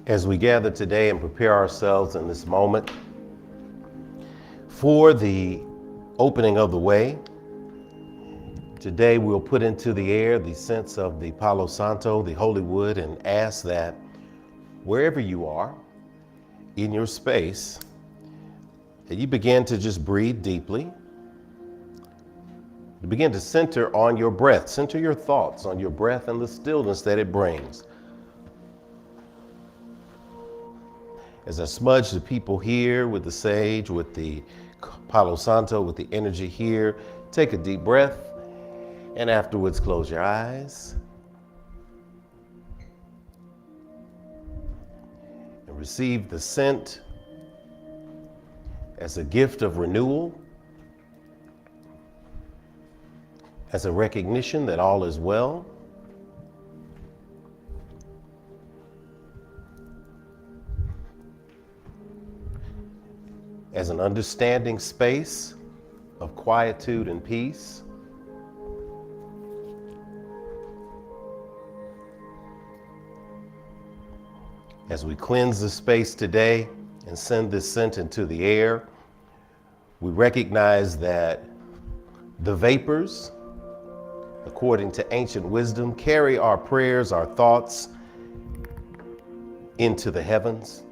As we gather today and prepare ourselves in this moment for the opening of the way, today we'll put into the air the sense of the Palo Santo, the holy wood, and ask that wherever you are in your space, that you begin to just breathe deeply. You begin to center on your breath, center your thoughts on your breath and the stillness that it brings. As I smudge the people here with the sage, with the Palo Santo, with the energy here, take a deep breath and afterwards close your eyes and receive the scent as a gift of renewal, as a recognition that all is well. As an understanding space of quietude and peace. As we cleanse the space today and send this scent into the air, we recognize that the vapors, according to ancient wisdom, carry our prayers, our thoughts into the heavens.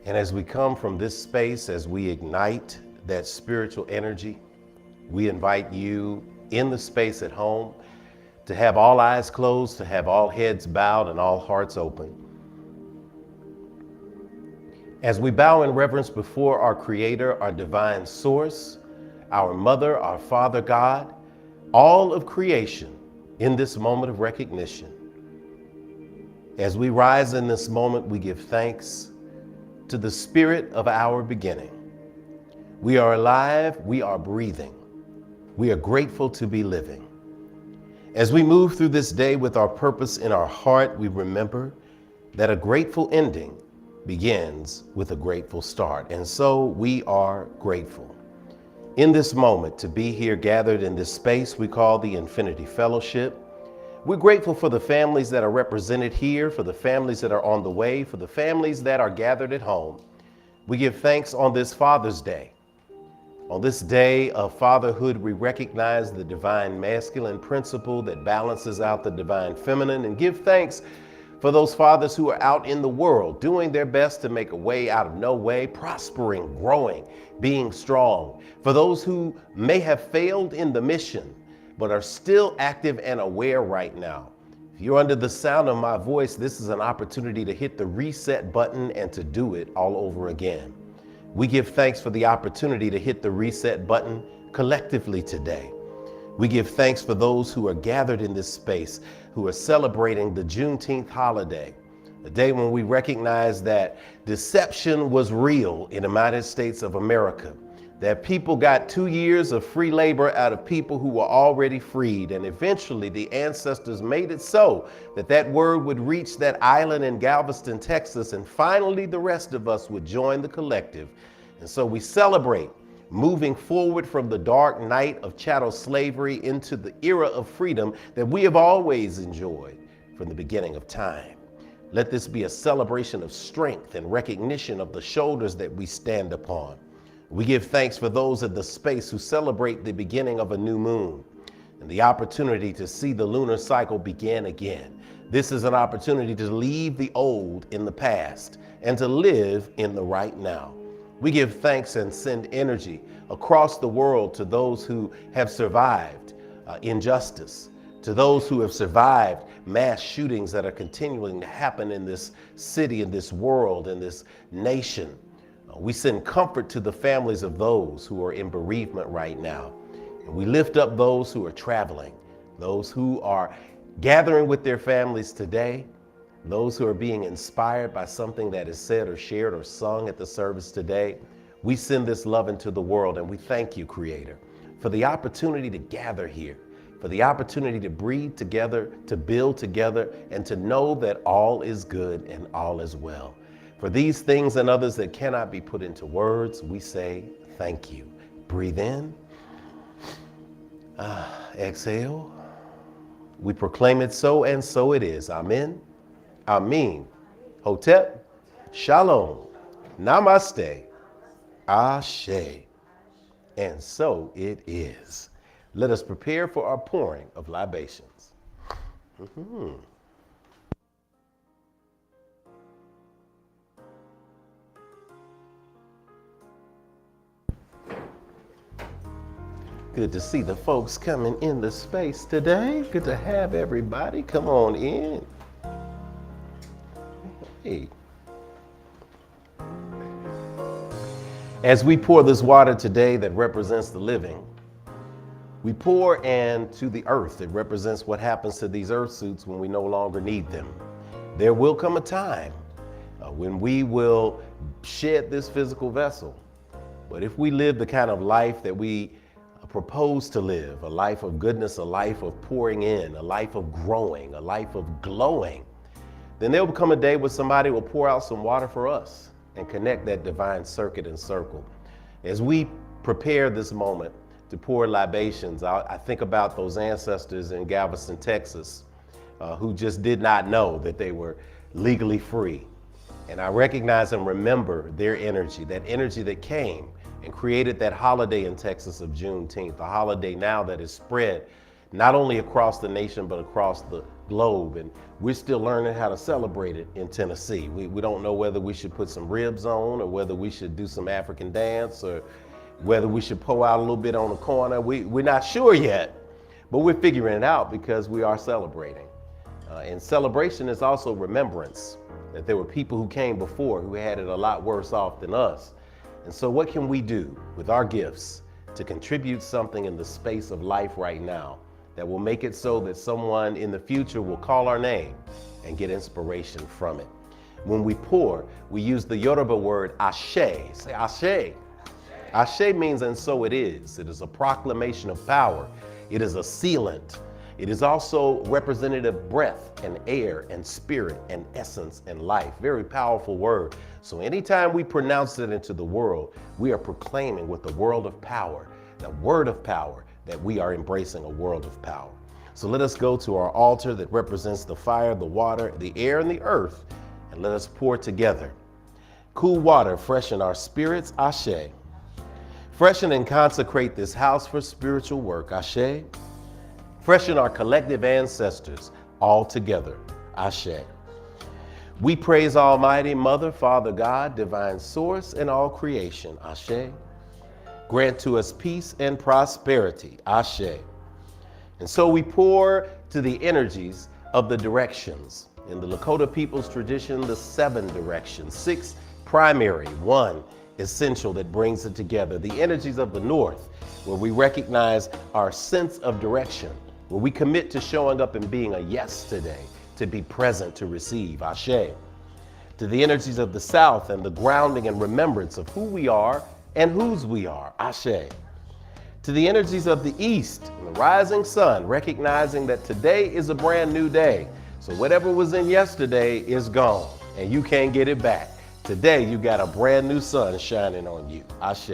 And as we come from this space, as we ignite that spiritual energy, we invite you in the space at home to have all eyes closed, to have all heads bowed and all hearts open. As we bow in reverence before our Creator, our divine source, our Mother, our Father God, all of creation in this moment of recognition. As we rise in this moment, we give thanks to the spirit of our beginning. We are alive, we are breathing. We are grateful to be living. As we move through this day with our purpose in our heart, we remember that a grateful ending begins with a grateful start. And so we are grateful. In this moment, to be here gathered in this space we call the Infinity Fellowship. We're grateful for the families that are represented here, for the families that are on the way, for the families that are gathered at home. We give thanks on this Father's Day. On this day of fatherhood, we recognize the divine masculine principle that balances out the divine feminine, and give thanks for those fathers who are out in the world doing their best to make a way out of no way, prospering, growing, being strong. For those who may have failed in the mission, but are still active and aware right now. If you're under the sound of my voice, this is an opportunity to hit the reset button and to do it all over again. We give thanks for the opportunity to hit the reset button collectively today. We give thanks for those who are gathered in this space, who are celebrating the Juneteenth holiday, a day when we recognize that deception was real in the United States of America, that people got 2 years of free labor out of people who were already freed. And eventually the ancestors made it so that that word would reach that island in Galveston, Texas, and finally the rest of us would join the collective. And so we celebrate moving forward from the dark night of chattel slavery into the era of freedom that we have always enjoyed from the beginning of time. Let this be a celebration of strength and recognition of the shoulders that we stand upon. We give thanks for those in the space who celebrate the beginning of a new moon and the opportunity to see the lunar cycle begin again. This is an opportunity to leave the old in the past and to live in the right now. We give thanks and send energy across the world to those who have survived injustice, to those who have survived mass shootings that are continuing to happen in this city, in this world, in this nation. We send comfort to the families of those who are in bereavement right now. And we lift up those who are traveling, those who are gathering with their families today, those who are being inspired by something that is said or shared or sung at the service today. We send this love into the world, and we thank you, Creator, for the opportunity to gather here, for the opportunity to breathe together, to build together, and to know that all is good and all is well. For these things and others that cannot be put into words, we say thank you. Breathe in, exhale. We proclaim it so, and so it is. Amen, amen, Hotep, Shalom, Namaste, Ashe. And so it is. Let us prepare for our pouring of libations. Good to see the folks coming in the space today. Good to have everybody. Come on in. Hey. As we pour this water today that represents the living, we pour into the earth that represents what happens to these earth suits when we no longer need them. There will come a time when we will shed this physical vessel. But if we live the kind of life that we propose to live, a life of goodness, a life of pouring in, a life of growing, a life of glowing, then there will come a day when somebody will pour out some water for us and connect that divine circuit and circle. As we prepare this moment to pour libations, I think about those ancestors in Galveston, Texas, who just did not know that they were legally free. And I recognize and remember their energy, that energy that came and created that holiday in Texas of Juneteenth, a holiday now that is spread not only across the nation, but across the globe. And we're still learning how to celebrate it in Tennessee. We don't know whether we should put some ribs on or whether we should do some African dance or whether we should pour out a little bit on the corner. We're not sure yet, but we're figuring it out because we are celebrating. And celebration is also remembrance that there were people who came before who had it a lot worse off than us. And so what can we do with our gifts to contribute something in the space of life right now that will make it so that someone in the future will call our name and get inspiration from it? When we pour, we use the Yoruba word ashe. Say ashe. Ashe means and so it is. It is a proclamation of power. It is a sealant. It is also representative breath and air and spirit and essence and life. Very powerful word. So anytime we pronounce it into the world, we are proclaiming with the world of power, the word of power, that we are embracing a world of power. So let us go to our altar that represents the fire, the water, the air, and the earth, and let us pour together. Cool water, freshen our spirits, ashe. Freshen and consecrate this house for spiritual work, ashe. Freshen our collective ancestors all together, ashe. We praise Almighty Mother, Father God, Divine Source, and all creation, ashe. Grant to us peace and prosperity, ashe. And so we pour to the energies of the directions. In the Lakota people's tradition, the 7 directions, 6 primary, 1 essential that brings it together. The energies of the North, where we recognize our sense of direction, where we commit to showing up and being a yes today, to be present, to receive, ashe. To the energies of the South and the grounding and remembrance of who we are and whose we are, ashe. To the energies of the East and the rising sun, recognizing that today is a brand new day. So whatever was in yesterday is gone and you can't get it back. Today you got a brand new sun shining on you, ashe.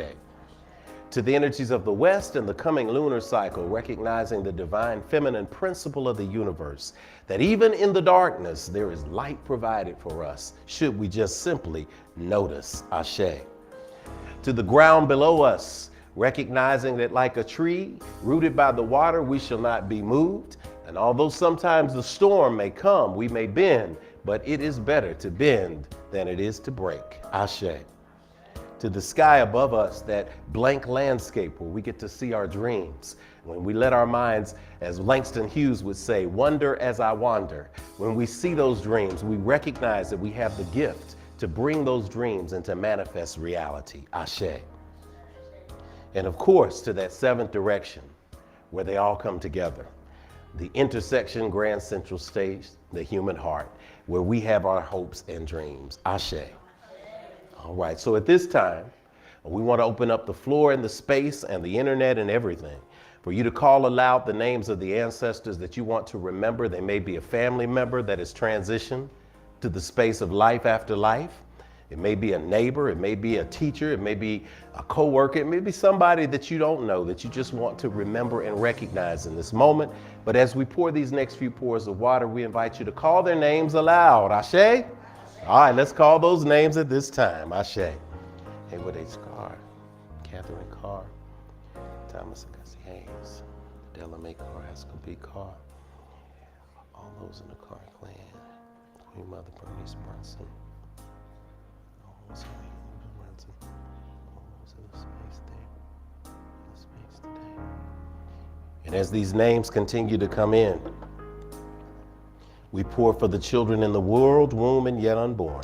To the energies of the West and the coming lunar cycle, recognizing the divine feminine principle of the universe, that even in the darkness, there is light provided for us, should we just simply notice, ashe. To the ground below us, recognizing that like a tree rooted by the water, we shall not be moved. And although sometimes the storm may come, we may bend, but it is better to bend than it is to break, ashe. To the sky above us, that blank landscape where we get to see our dreams. When we let our minds, as Langston Hughes would say, wonder as I wander. When we see those dreams, we recognize that we have the gift to bring those dreams into manifest reality, ashe. And of course, to that 7th direction, where they all come together. The intersection, grand central stage, the human heart, where we have our hopes and dreams, ashe. All right, so at this time, we want to open up the floor and the space and the internet and everything for you to call aloud the names of the ancestors that you want to remember. They may be a family member that has transitioned to the space of life after life. It may be a neighbor, it may be a teacher, it may be a coworker, it may be somebody that you don't know that you just want to remember and recognize in this moment. But as we pour these next few pours of water, we invite you to call their names aloud, ashe. All right, let's call those names at this time. Ashe. Hey, what H. Carr, Catherine Carr, Thomas Agassi Haynes, Della Mae Carr, Haskell B. Carr, all those in the Carr clan, Queen Mother Bernice Brunson, all those in Brunson, all those in the space there, in the space today. And as these names continue to come in, we pour for the children in the world, womb, and yet unborn.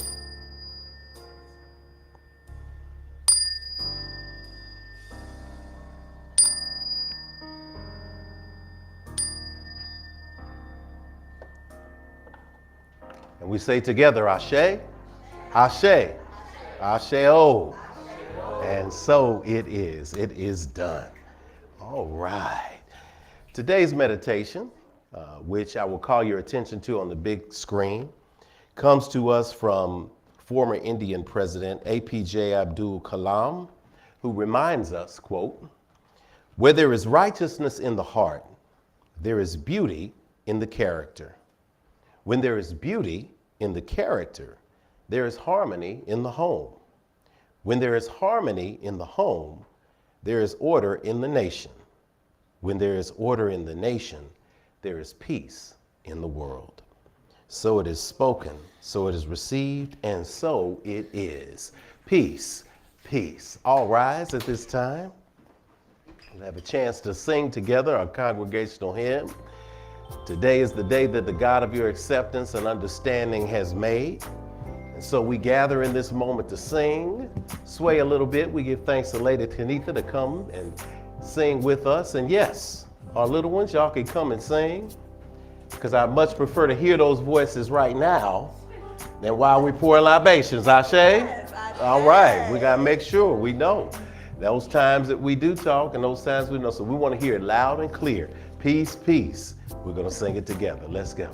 And we say together, Ashe, Ashe, Ashe-o. And so it is done. All right. Today's meditation, which I will call your attention to on the big screen, comes to us from former Indian President APJ Abdul Kalam, who reminds us, quote, "Where there is righteousness in the heart, there is beauty in the character. When there is beauty in the character, there is harmony in the home. When there is harmony in the home, there is order in the nation. When there is order in the nation, there is peace in the world." So it is spoken, so it is received, and so it is. Peace, peace. All rise at this time. We'll have a chance to sing together our congregational hymn. Today is the day that the God of your acceptance and understanding has made. And so we gather in this moment to sing, sway a little bit. We give thanks to Lady Tanitha to come and sing with us. And yes, our little ones, y'all can come and sing, because I much prefer to hear those voices right now than while we pour libations. Ashe? Yes, All right, we got to make sure we know those times that we do talk and those times we know. So we want to hear it loud and clear. Peace, peace. We're going to sing it together. Let's go.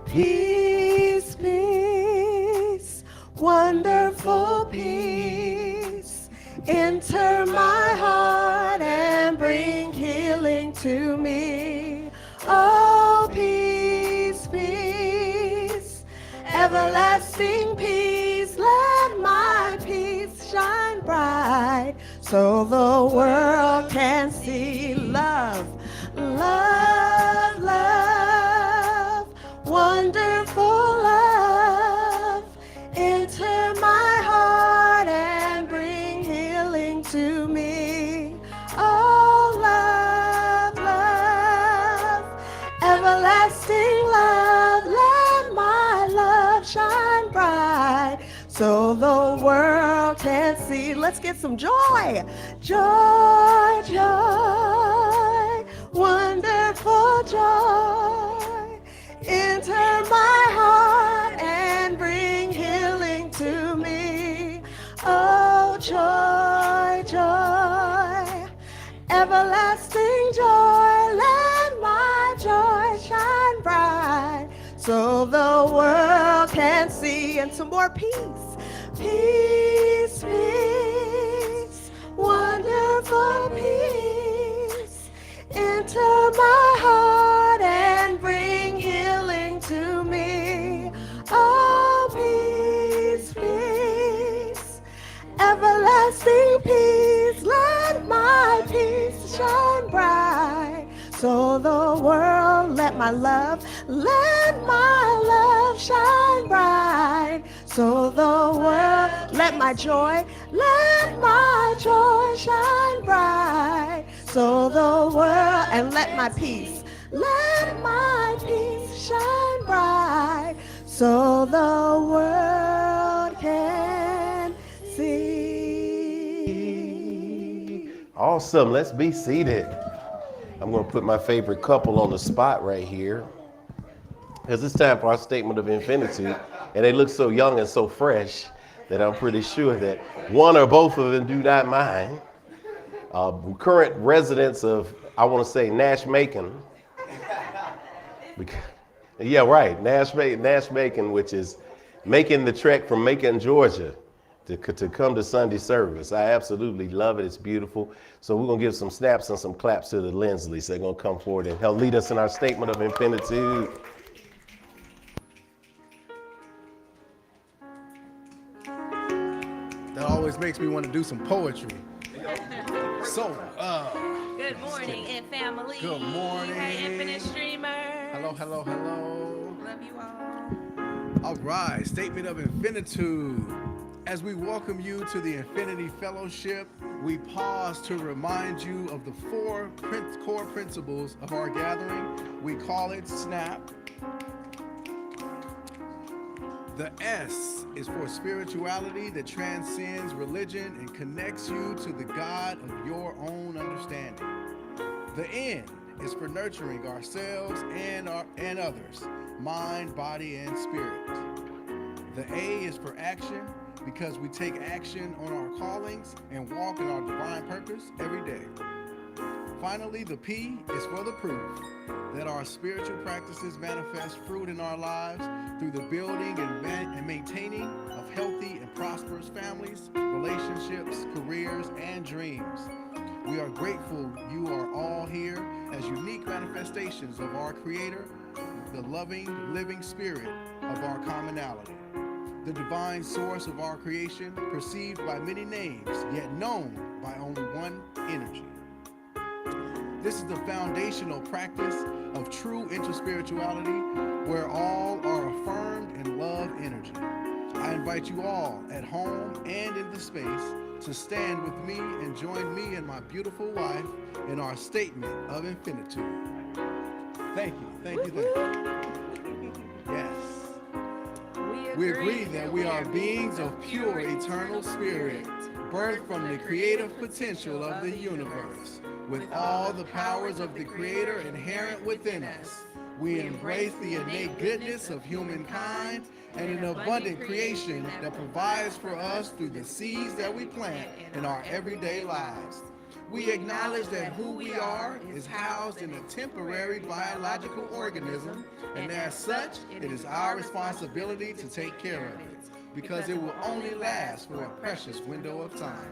Peace, peace, wonderful peace, enter my heart and bring healing to me. Oh, peace, peace, everlasting peace, let my peace shine bright, so the world can see love, love, love, wonderful love, enter my heart and bring healing to me. Oh, love, love, everlasting love, let my love shine bright, so the world can see. Let's get some joy. Joy, joy, wonderful joy, enter my heart and bring healing to me. Oh, joy, joy, everlasting joy, let my joy shine bright, so the world can see. And some more peace. Peace, peace, wonderful peace, enter my heart and bring healing to me. Oh, peace, peace, everlasting peace, let my peace shine bright, so the world, let my love shine bright, so the world, let my joy shine bright, so the world, and let my peace shine bright, so the world can see. Awesome. Let's be seated. I'm going to put my favorite couple on the spot right here, because it's time for our statement of infinitude, and they look so young and so fresh that I'm pretty sure that one or both of them do not mind. Current residents of, I want to say, Nash-Macon. Yeah, right, Nash-Macon, which is making the trek from Macon, Georgia, to come to Sunday service. I absolutely love it. It's beautiful. So we're going to give some snaps and some claps to the Linsleys. They're going to come forward and help lead us in our statement of infinitude. makes me want to do some poetry. So, good morning, and family. Good morning. Hey, Infinite Streamers. Hello, hello, hello. Love you all. All right, statement of infinitude. As we welcome you to the Infinity Fellowship, we pause to remind you of the four core principles of our gathering. We call it SNAP. The S is for spirituality that transcends religion and connects you to the God of your own understanding. The N is for nurturing ourselves and others, mind, body, and spirit. The A is for action, because we take action on our callings and walk in our divine purpose every day. Finally, the P is for the proof that our spiritual practices manifest fruit in our lives through the building and maintaining of healthy and prosperous families, relationships, careers, and dreams. We are grateful you are all here as unique manifestations of our Creator, the loving, living spirit of our commonality. The divine source of our creation, perceived by many names, yet known by only one energy. This is the foundational practice of true interspirituality, where all are affirmed in love energy. I invite you all at home and in the space to stand with me and join me and my beautiful wife in our statement of infinitude. Thank you, thank you, thank you. Yes. We agree that we are beings of pure eternal spirit, birthed from the creative potential of the universe, with all the powers of the Creator inherent within us. We embrace the innate goodness of humankind and an abundant creation that provides for us through the seeds that we plant in our everyday lives. We acknowledge that who we are is housed in a temporary biological organism, and as such, it is our responsibility to take care of it, because it will only last for a precious window of time.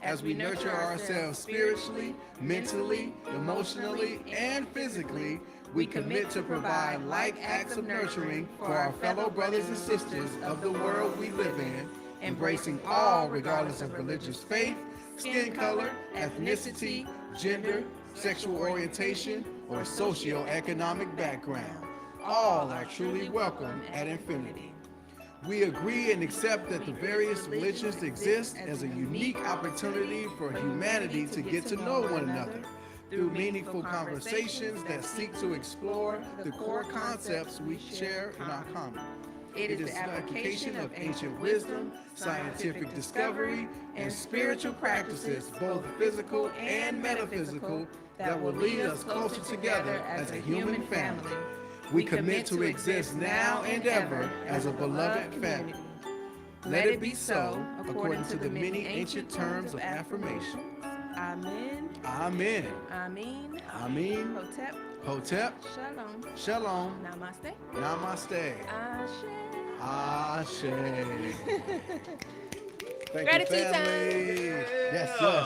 As we nurture ourselves spiritually, mentally, emotionally, and physically, we commit to provide like acts of nurturing for our fellow brothers and sisters of the world we live in, embracing all regardless of religious faith, skin color, ethnicity, gender, sexual orientation, or socioeconomic background. All are truly welcome at Infinity. We agree and accept that the various religions exist as a unique opportunity for humanity to get to know one another through meaningful conversations that seek to explore the core concepts we share in our common. It is the application of ancient wisdom, scientific discovery, and spiritual practices, both physical and metaphysical, that will lead us closer together as a human family. We commit to exist now and ever as a beloved family. Let it be so, according to the many ancient terms of affirmation. Amen. Amen. Amen. Amen. Hotep. Hotep. Shalom. Shalom. Namaste. Namaste. Ashe. Ashe. Thank Gratitude you, family.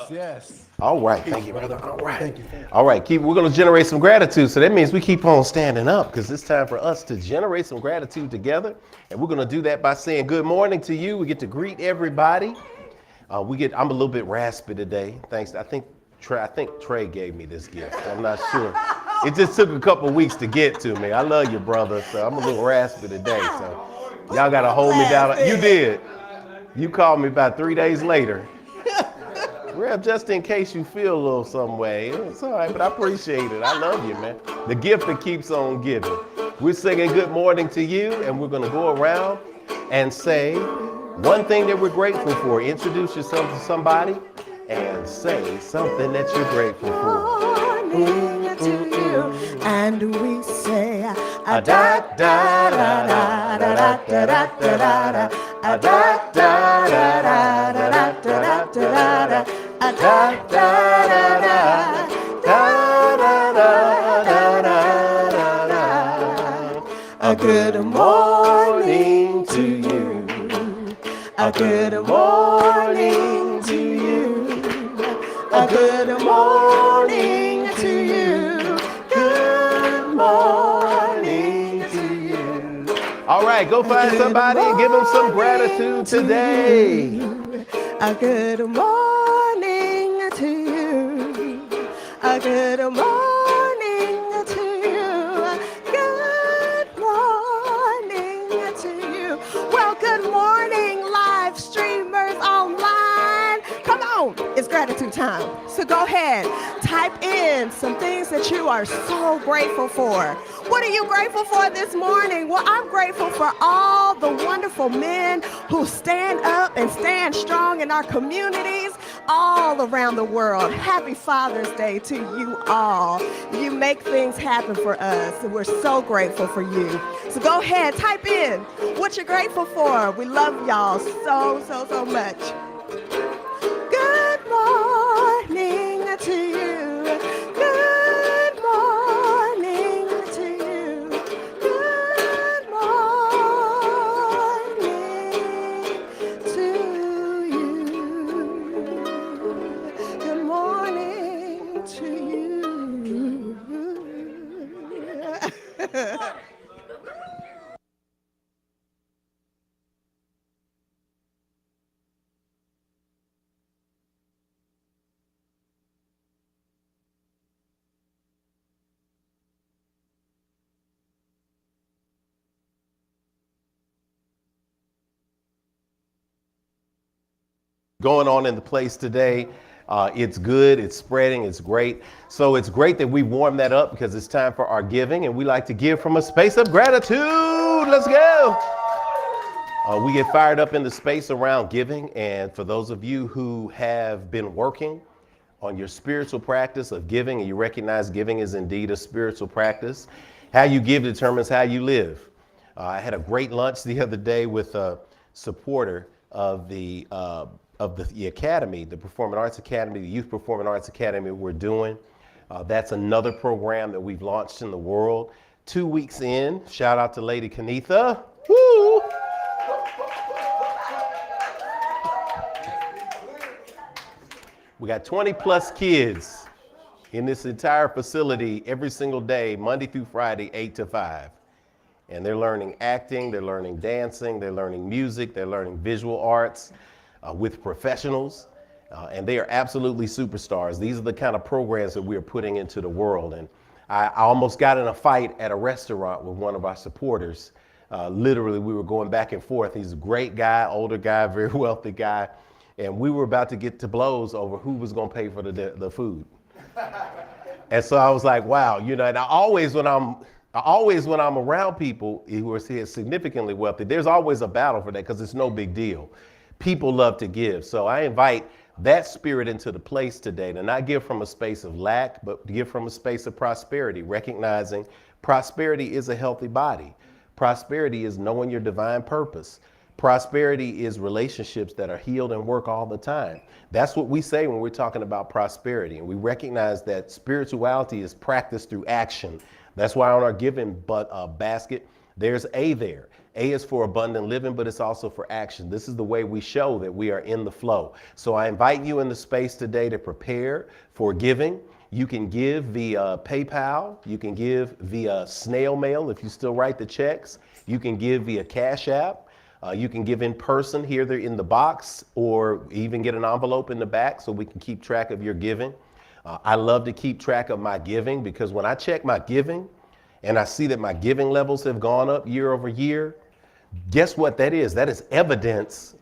Yes. All right, thank you, brother. All right. Thank you, family. All right, we're going to generate some gratitude. So that means we keep on standing up, because it's time for us to generate some gratitude together. And we're going to do that by saying good morning to you. We get to greet everybody. I'm a little bit raspy today. Thanks. I think Trey gave me this gift. I'm not sure. It just took a couple weeks to get to me. I love you, brother. So I'm a little raspy today. So y'all got to hold me down. You did. You called me about 3 days later. Rev, just in case you feel a little some way. It's all right, but I appreciate it. I love you, man. The gift that keeps on giving. We're singing good morning to you, and we're going to go around and say one thing that we're grateful for. Introduce yourself to somebody and say something that you're grateful for. Morning to you, and we say a da da da da da da da da da a da da da da da da da da da a da da da da da da da da. A good morning to you. A good morning to you. A good morning to you. Good morning to you. All right, go find somebody and give them some gratitude today. A good morning to you. A good morning to you. Good morning to you. Well, good morning, live streamers online. Come on, it's gratitude time. So go ahead, type in some things that you are so grateful for. What are you grateful for this morning? Well, I'm grateful for all the wonderful men who stand up and stand strong in our communities all around the world. Happy Father's Day to you all. You make things happen for us, and we're so grateful for you. So go ahead, type in what you're grateful for. We love y'all so much. Good morning to you. Good morning to you. Good morning to you. Good morning to you. Going on in the place today. It's good, it's spreading, it's great. So it's great that we warmed that up because it's time for our giving, and we like to give from a space of gratitude. Let's go. We get fired up in the space around giving, and for those of you who have been working on your spiritual practice of giving, and you recognize giving is indeed a spiritual practice, how you give determines how you live. I had a great lunch the other day with a supporter of the academy, the Performing Arts Academy, the Youth Performing Arts Academy we're doing. That's another program that we've launched in the world. 2 weeks in, shout out to Lady Kanitha. Woo! We got 20 plus kids in this entire facility every single day, Monday through Friday, 8 to 5. And they're learning acting, they're learning dancing, they're learning music, they're learning visual arts with professionals. And they are absolutely superstars. These are the kind of programs that we're putting into the world. And I almost got in a fight at a restaurant with one of our supporters. Literally, we were going back and forth. He's a great guy, older guy, very wealthy guy. And we were about to get to blows over who was going to pay for the food. And so I was like, wow, and I always when I'm around people who are significantly wealthy, there's always a battle for that because it's no big deal. People love to give. So I invite that spirit into the place today to not give from a space of lack, but to give from a space of prosperity, recognizing prosperity is a healthy body. Prosperity is knowing your divine purpose. Prosperity is relationships that are healed and work all the time. That's what we say when we're talking about prosperity. And we recognize that spirituality is practiced through action. That's why on our giving basket, there's A there. A is for abundant living, but it's also for action. This is the way we show that we are in the flow. So I invite you in the space today to prepare for giving. You can give via PayPal. You can give via snail mail if you still write the checks. You can give via Cash App. You can give in person here, they're in the box, or even get an envelope in the back so we can keep track of your giving. I love to keep track of my giving because when I check my giving and I see that my giving levels have gone up year over year, guess what that is? That is evidence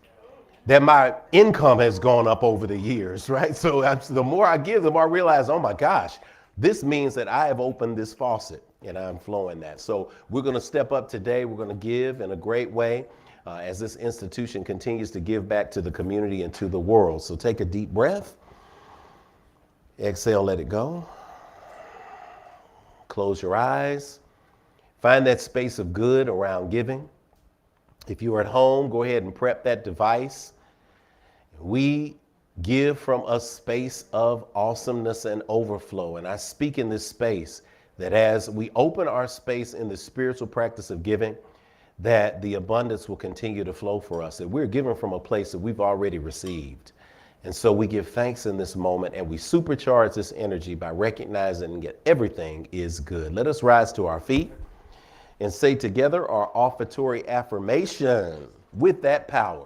that my income has gone up over the years, right? So the more I give, the more I realize, oh my gosh, this means that I have opened this faucet and I'm flowing that. So we're going to step up today. We're going to give in a great way. As this institution continues to give back to the community and to the world. So take a deep breath. Exhale, let it go. Close your eyes. Find that space of good around giving. If you are at home, go ahead and prep that device. We give from a space of awesomeness and overflow. And I speak in this space that as we open our space in the spiritual practice of giving, that the abundance will continue to flow for us, that we're given from a place that we've already received. And so we give thanks in this moment and we supercharge this energy by recognizing that everything is good. Let us rise to our feet and say together our offertory affirmation with that power.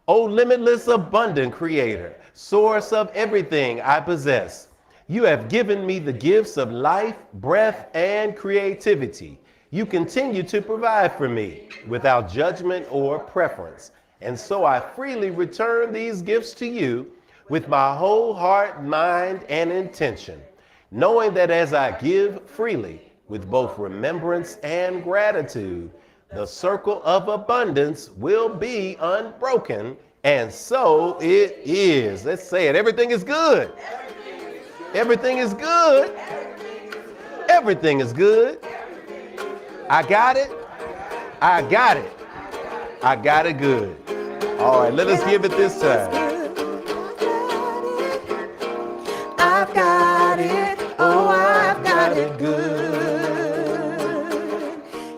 O limitless, abundant creator, source of everything I possess. You have given me the gifts of life, breath, and creativity. You continue to provide for me without judgment or preference. And so I freely return these gifts to you with my whole heart, mind, and intention, knowing that as I give freely with both remembrance and gratitude, the circle of abundance will be unbroken, and so it is. Let's say it. Everything is good. Everything is good. Everything is good. I got it. I got it. I got it good. All right, let us give it this time. I've got it. Oh, I've got it good.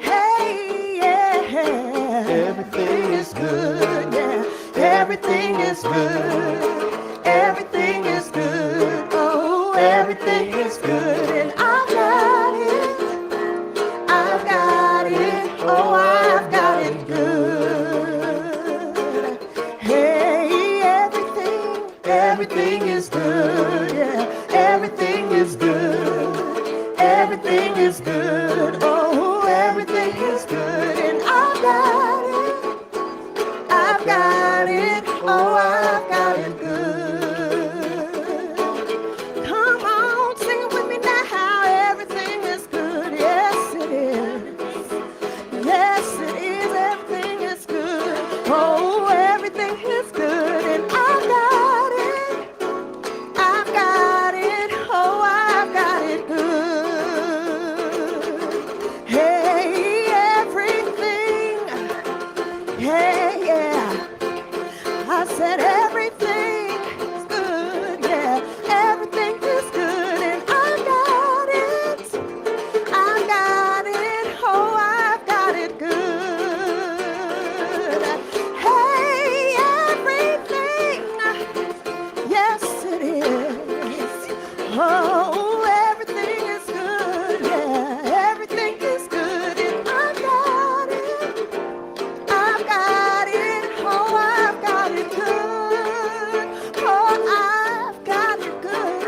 Hey, yeah. Everything is good. Yeah. Everything is good. Everything is good. Oh, everything is good. And I've got it. I've got it. Oh, I've got it good. Hey, everything is good. Yeah. Everything is good. Everything is good. Oh, everything is good. And I've got it. I've got it. Oh, I've got it good. Come on, sing it with me now. Everything is good. Yes, it is. Yes, it is. Everything is good. Oh, everything is good. And I've got it. I've got it. Oh, I've got it good. Hey, everything. Hey, yeah. I said everything is good. Yeah, everything is good. And I got it. I got it. Oh, I've got it good. Hey, everything. Yes, it is. Oh, everything is good. Yeah, everything is good. And I got it. I've got it. Oh, I've got it good. Oh, I've got it good.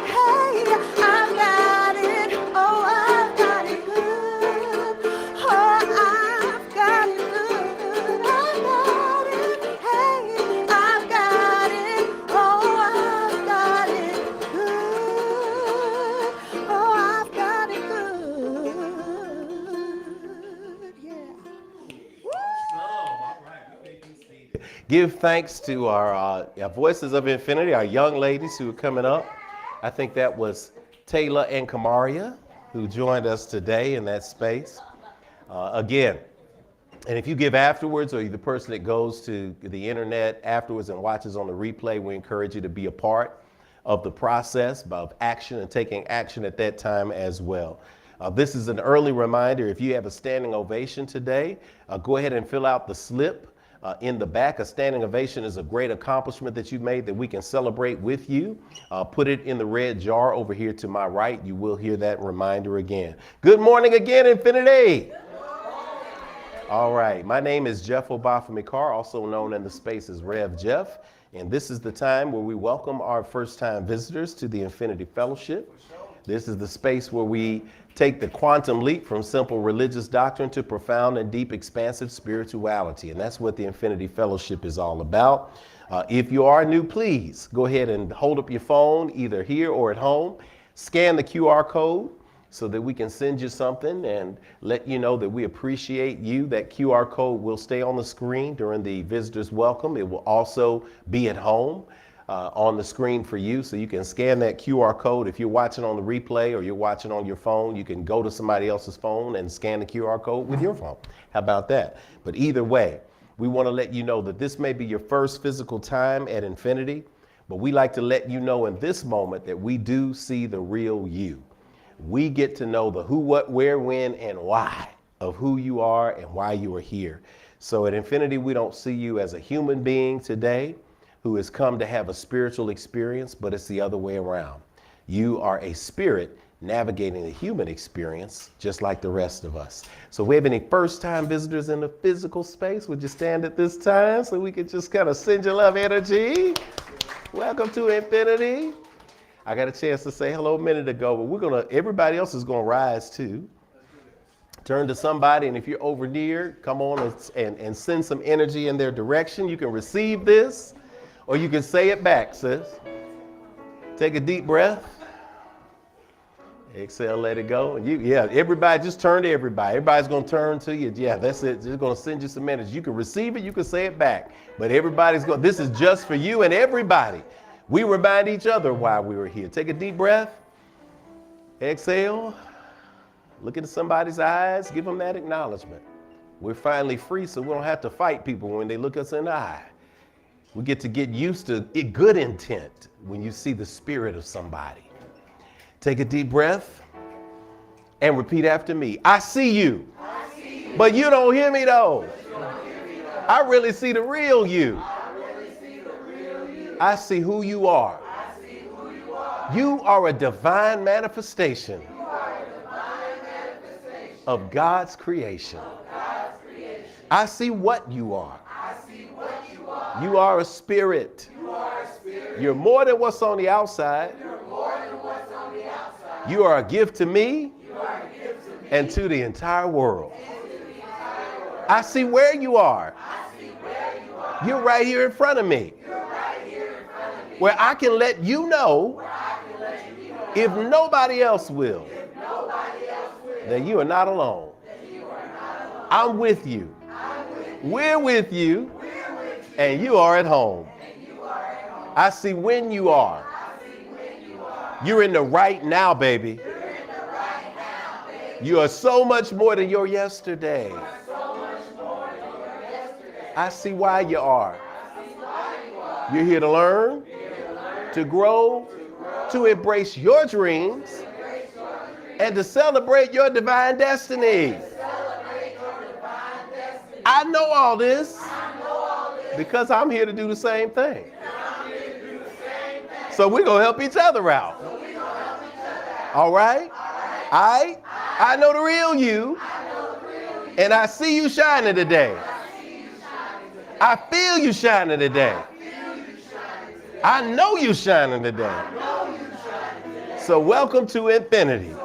Hey, I've got it. Oh, I've got it good. Oh, I've got it good. I've got it. Hey, I've got it. Oh, I've got it good. Oh, I've got it good. Yeah. Give thanks to our Voices of Infinity, our young ladies who are coming up. I think that was Taylor and Kamaria who joined us today in that space. Again, and if you give afterwards, or you're the person that goes to the internet afterwards and watches on the replay, we encourage you to be a part of the process of action and taking action at that time as well. This is an early reminder. If you have a standing ovation today, go ahead and fill out the slip in the back. A standing ovation is a great accomplishment that you made that we can celebrate with you. Put it in the red jar over here to my right. You will hear that reminder again. Good morning again, Infinity. All right, my name is Jeff Obafemi Carr, also known in the space as Rev Jeff, and this is the time where we welcome our first-time visitors to the Infinity Fellowship. This is the space where we take the quantum leap from simple religious doctrine to profound and deep expansive spirituality, and that's what the Infinity Fellowship is all about. If you are new, please go ahead and hold up your phone, either here or at home, scan the QR code, so that we can send you something and let you know that we appreciate you. That QR code will stay on the screen during the visitor's welcome. It will also be at home on the screen for you, so you can scan that QR code. If you're watching on the replay or you're watching on your phone, you can go to somebody else's phone and scan the QR code with your phone. How about that? But either way, we want to let you know that this may be your first physical time at Infinity, but we like to let you know in this moment that we do see the real you. We get to know the who, what, where, when, and why of who you are and why you are here. So at Infinity, we don't see you as a human being today who has come to have a spiritual experience, but it's the other way around. You are a spirit navigating the human experience just like the rest of us. So if we have any first-time visitors in the physical space, would you stand at this time so we can just kind of send your love energy? Welcome to Infinity. I got a chance to say hello a minute ago, but everybody else is gonna rise too. Turn to somebody, and if you're over near, come on and send some energy in their direction. You can receive this, or you can say it back, sis. Take a deep breath. Exhale, let it go. And everybody, just turn to everybody. Everybody's gonna turn to you. Yeah, that's it. Just gonna send you some energy. You can receive it, you can say it back. But this is just for you and everybody. We remind each other why we were here. Take a deep breath. Exhale. Look into somebody's eyes. Give them that acknowledgement. We're finally free, so we don't have to fight people when they look us in the eye. We get to get used to good intent when you see the spirit of somebody. Take a deep breath and repeat after me. I see you, but you don't hear me though. I really see the real you. I see who you are. You are a divine manifestation of God's creation. I see what you are. You are a spirit. You're more than what's on the outside. You are a gift to me and to the entire world. I see where you are. You're right here in front of me. Where I can let you know, if nobody else will, that you are not alone. I'm with you. We're with you. And you are at home. I see when you are. You're in the right now, baby. You are so much more than your yesterday. I see why you are. You're here to learn, to grow, to embrace your dreams, and to celebrate your divine destiny. I know all this because I'm here to do the same thing. So we're going to help each other out. All right? I know the real you, and I see you shining today. I feel you shining today. I know you shining today. So welcome to Infinity.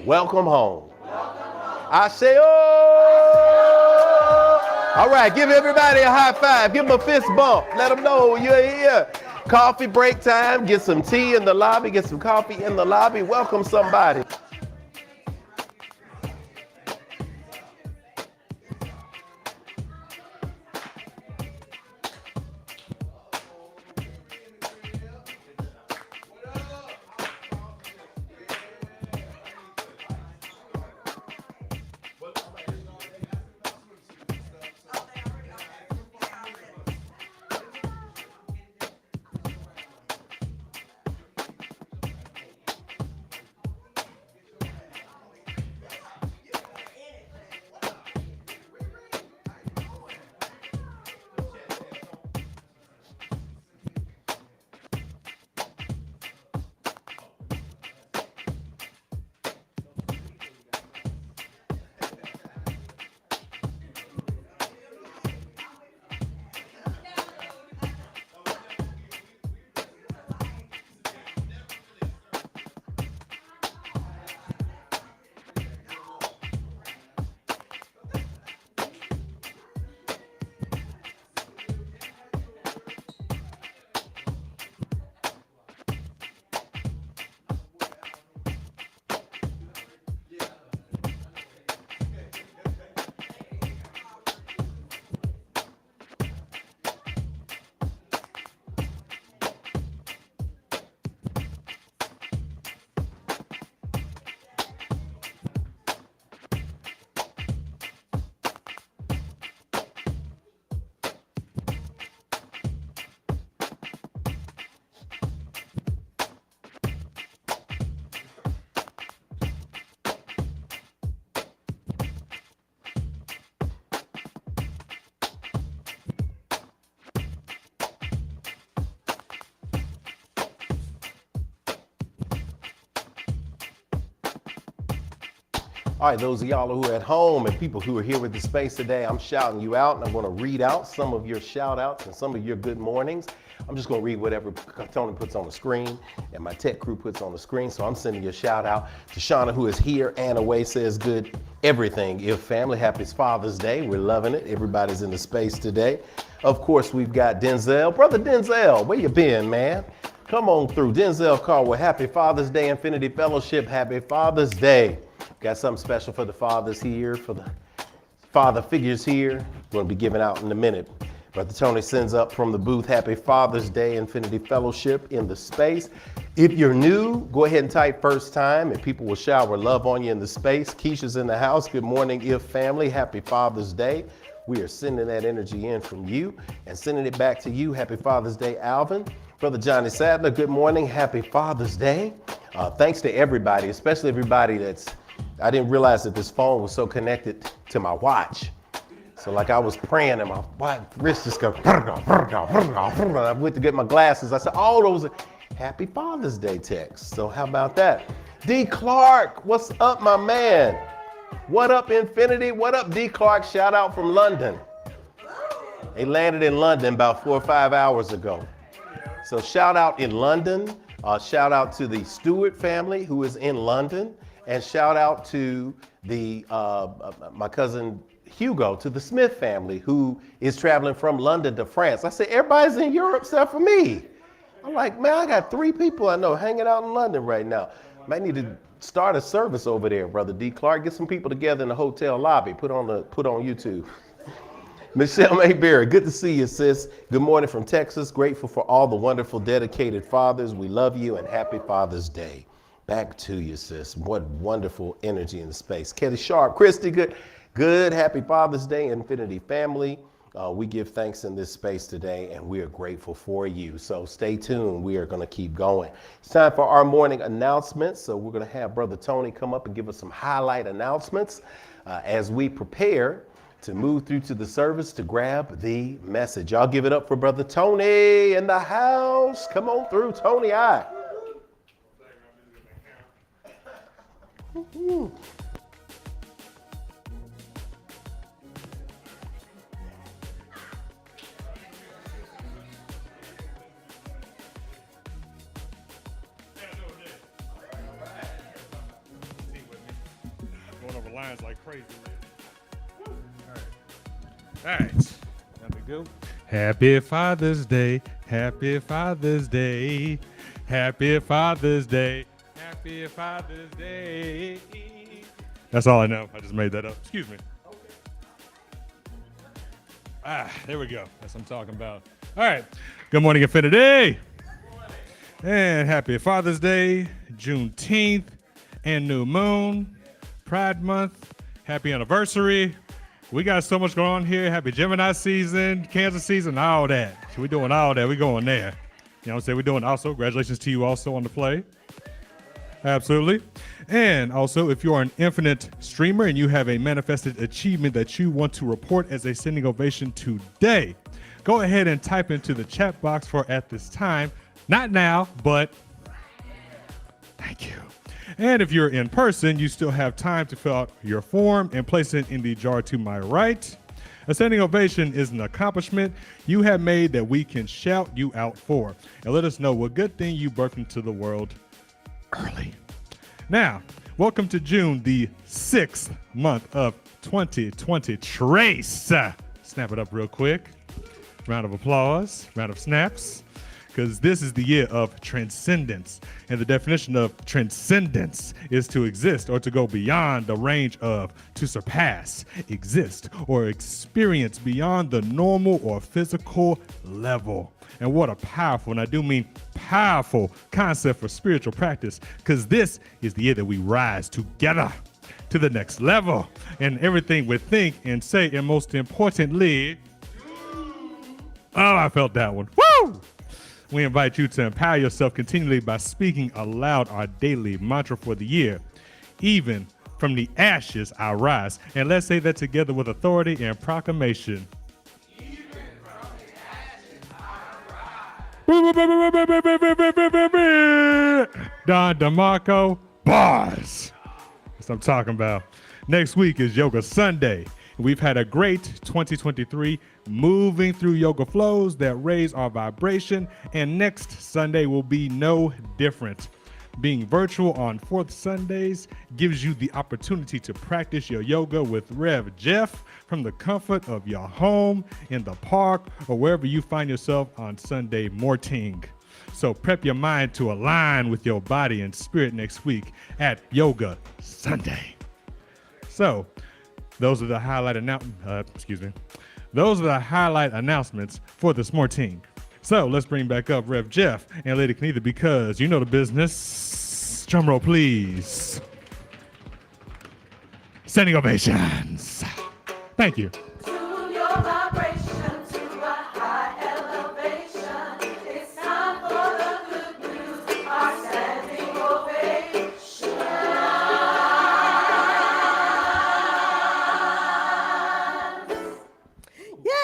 Welcome home. I say, oh! All right, give everybody a high five. Give them a fist bump. Let them know you're here. Coffee break time. Get some tea in the lobby. Get some coffee in the lobby. Welcome somebody. All right, those of y'all who are at home and people who are here with the space today, I'm shouting you out, and I'm going to read out some of your shout outs and some of your good mornings. I'm just going to read whatever Tony puts on the screen and my tech crew puts on the screen. So I'm sending you a shout out to Shauna, who is here and away, says good everything. If family, happy Father's Day. We're loving it. Everybody's in the space today. Of course, we've got Denzel. Brother Denzel, where you been, man? Come on through. Denzel Carr, happy Father's Day, Infinity Fellowship. Happy Father's Day. Got something special for the fathers here, for the father figures here. Going to be giving out in a minute. Brother Tony sends up from the booth, happy Father's Day, Infinity Fellowship in the space. If you're new, go ahead and type first time and people will shower love on you in the space. Keisha's in the house. Good morning, If family. Happy Father's Day. We are sending that energy in from you and sending it back to you. Happy Father's Day, Alvin. Brother Johnny Sadler, good morning. Happy Father's Day. Thanks to everybody, especially everybody I didn't realize that this phone was so connected to my watch. So like I was praying and my wrist just goes, I went to get my glasses. I said, oh, those are happy Father's Day texts. So how about that? D. Clark, what's up, my man? What up, Infinity? What up, D. Clark? Shout out from London. They landed in London about 4 or 5 hours ago. So shout out in London. Shout out to the Stewart family who is in London. And shout out to my cousin Hugo, to the Smith family who is traveling from London to France. I said, everybody's in Europe except for me. I'm like, man, I got 3 people I know hanging out in London right now. Might need to start a service over there, Brother D. Clark. Get some people together in the hotel lobby. Put on YouTube. Michelle Mayberry, good to see you, sis. Good morning from Texas. Grateful for all the wonderful, dedicated fathers. We love you and happy Father's Day. Back to you, sis. What wonderful energy in the space. Kelly Sharp, Christy, good. Happy Father's Day, Infinity family. We give thanks in this space today, and we are grateful for you. So stay tuned. We are going to keep going. It's time for our morning announcements. So we're going to have Brother Tony come up and give us some highlight announcements as we prepare to move through to the service to grab the message. Y'all give it up for Brother Tony in the house. Come on through, Tony. Going over lines like crazy. All right. There we go. Happy Father's Day. Happy Father's Day. Happy Father's Day. Happy Father's Day. That's all I know. I just made that up. Excuse me. There we go. That's what I'm talking about. All right. Good morning, Infinity. And happy Father's Day, Juneteenth, and New Moon, Pride Month. Happy anniversary. We got so much going on here. Happy Gemini season, Cancer season, all that. So we're doing all that. We're going there. You know what I'm saying? We're doing also. Congratulations to you also on the play. Absolutely. And also, if you're an Infinite streamer and you have a manifested achievement that you want to report as a standing ovation today, go ahead and type into the chat box for at this time. Not now, but thank you. And if you're in person, you still have time to fill out your form and place it in the jar to my right. A standing ovation is an accomplishment you have made that we can shout you out for. And let us know what good thing you birthed into the world early. Now, welcome to June, the 6th month of 2020. Trace. Snap it up real quick. Round of applause, round of snaps. Because this is the year of transcendence. And the definition of transcendence is to exist or to go beyond the range of, to surpass, exist, or experience beyond the normal or physical level. And what a powerful, and I do mean powerful, concept for spiritual practice, because this is the year that we rise together to the next level. And everything we think and say, and most importantly, oh, I felt that one. Woo! We invite you to empower yourself continually by speaking aloud our daily mantra for the year. Even from the ashes, I rise. And let's say that together with authority and proclamation. Even from the ashes, I rise. Don DeMarco, bars. That's what I'm talking about. Next week is Yoga Sunday. We've had a great 2023 moving through yoga flows that raise our vibration, and next Sunday will be no different. Being virtual on fourth Sundays gives you the opportunity to practice your yoga with Rev Jeff from the comfort of your home, in the park, or wherever you find yourself on Sunday morning. So prep your mind to align with your body and spirit next week at Yoga Sunday. So those are the highlight announcements for this morning. So let's bring back up Rev Jeff and Lady Kenitha, because you know the business. Drum roll, please. Standing ovations. Thank you. Tune your vibration to a high elevation. It's time for the good news, our standing ovation.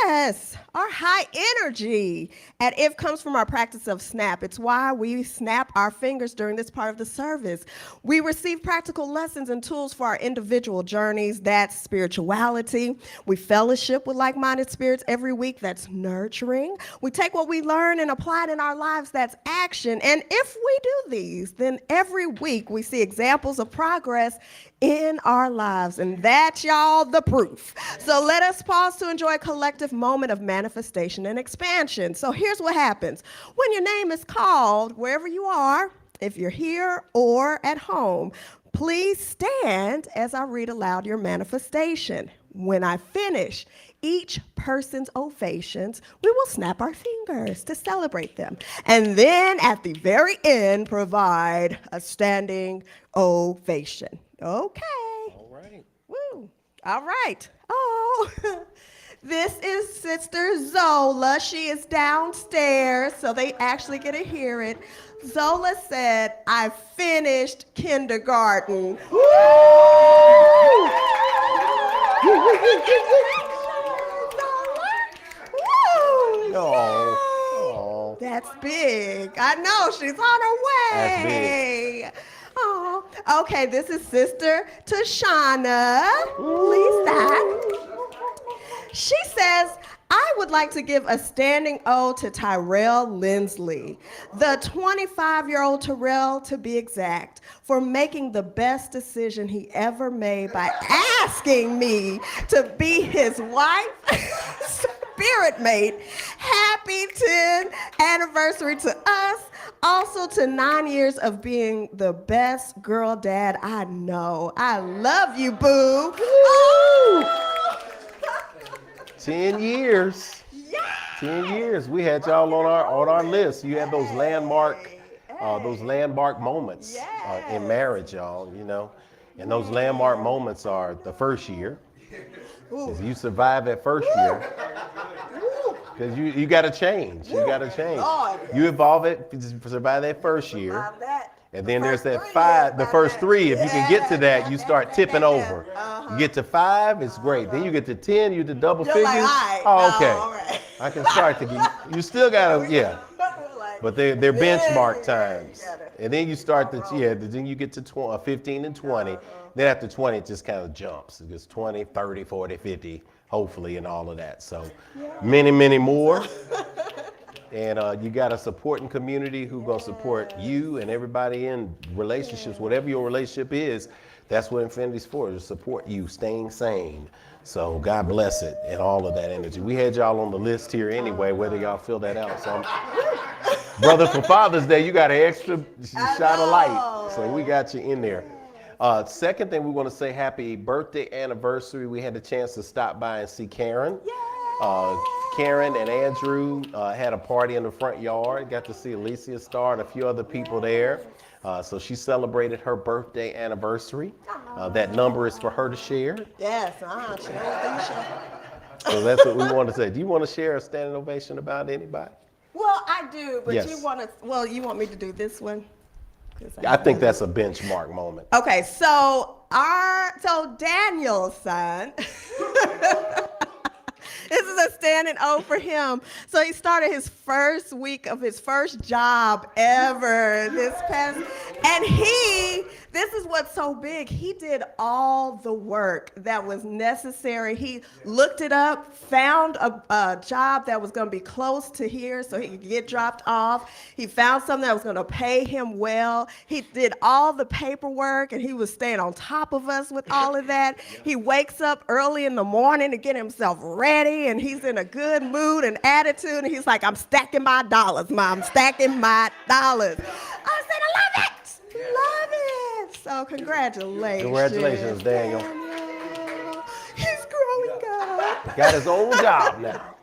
Yes, our high energy at IF comes from our practice of snap. It's why we snap our fingers during this part of the service. We receive practical lessons and tools for our individual journeys. That's spirituality. We fellowship with like-minded spirits every week. That's nurturing. We take what we learn and apply it in our lives. That's action. And if we do these, then every week we see examples of progress in our lives. And that's, y'all, the proof. So let us pause to enjoy a collective moment of manifestation and expansion. So here's what happens. When your name is called, wherever you are, if you're here or at home, please stand as I read aloud your manifestation. When I finish each person's ovations, we will snap our fingers to celebrate them. And then at the very end, provide a standing ovation. Okay. All right. Woo. All right. Oh, this is Sister Zola. She is downstairs, so they actually get to hear it. Zola said, I finished kindergarten. Woo! Oh. That's big. I know, she's on her way. That's big. Oh, okay, this is Sister Tashana. Please stop. She says, I would like to give a standing ode to Tyrell Lindsley, the 25-year-old Tyrell to be exact, for making the best decision he ever made by asking me to be his wife, spirit mate. Happy 10th anniversary to us. Also to 9 years of being the best girl dad I know. I love you, boo. Oh. 10 years. Yeah. 10 years. We had y'all on our list. You had those landmark moments in marriage, y'all, you know. And those landmark moments are the first year. If you survive that first year, because you got to change. You got to change. You evolve it, survive that first year. And then there's that the first three. If you can get to that, you start tipping over. You get to 5, it's great. Then you get to 10, you to double figures. Oh, okay. I can start to get, you still got to, yeah. But they're benchmark times. And then you start then you get to 15 and 20. Then after 20, it just kind of jumps. It gets 20, 30, 40, 50, hopefully, and all of that. So many, many more. And you got a supporting community who gonna support you and everybody in relationships, whatever your relationship is. That's what Infinity's for, to support you, staying sane. So God bless it and all of that energy. We had y'all on the list here anyway, whether y'all fill that out. So brother, for Father's Day, you got an extra shot of light. So we got you in there. Second thing we want to say, happy birthday anniversary. We had a chance to stop by and see Karen. Karen and Andrew had a party in the front yard. Got to see Alicia Starr and a few other people there. So she celebrated her birthday anniversary. That number is for her to share. Yes, So that's what we want to say. Do you want to share a standing ovation about anybody? Well, I do, but Yes. you want me to do this one? I think that's a benchmark moment. Okay, so Daniel's son, this is a standing O for him. So he started his first week of his first job ever this past, and he this is what's so big. He did all the work that was necessary. He looked it up, found a job that was going to be close to here so he could get dropped off. He found something that was going to pay him well. He did all the paperwork, and he was staying on top of us with all of that. He wakes up early in the morning to get himself ready, and he's in a good mood and attitude, and he's like, I'm stacking my dollars, Mom, stacking my dollars. I said, I love it. Love it. So congratulations. Congratulations, Daniel. He's growing up. Got his own job now.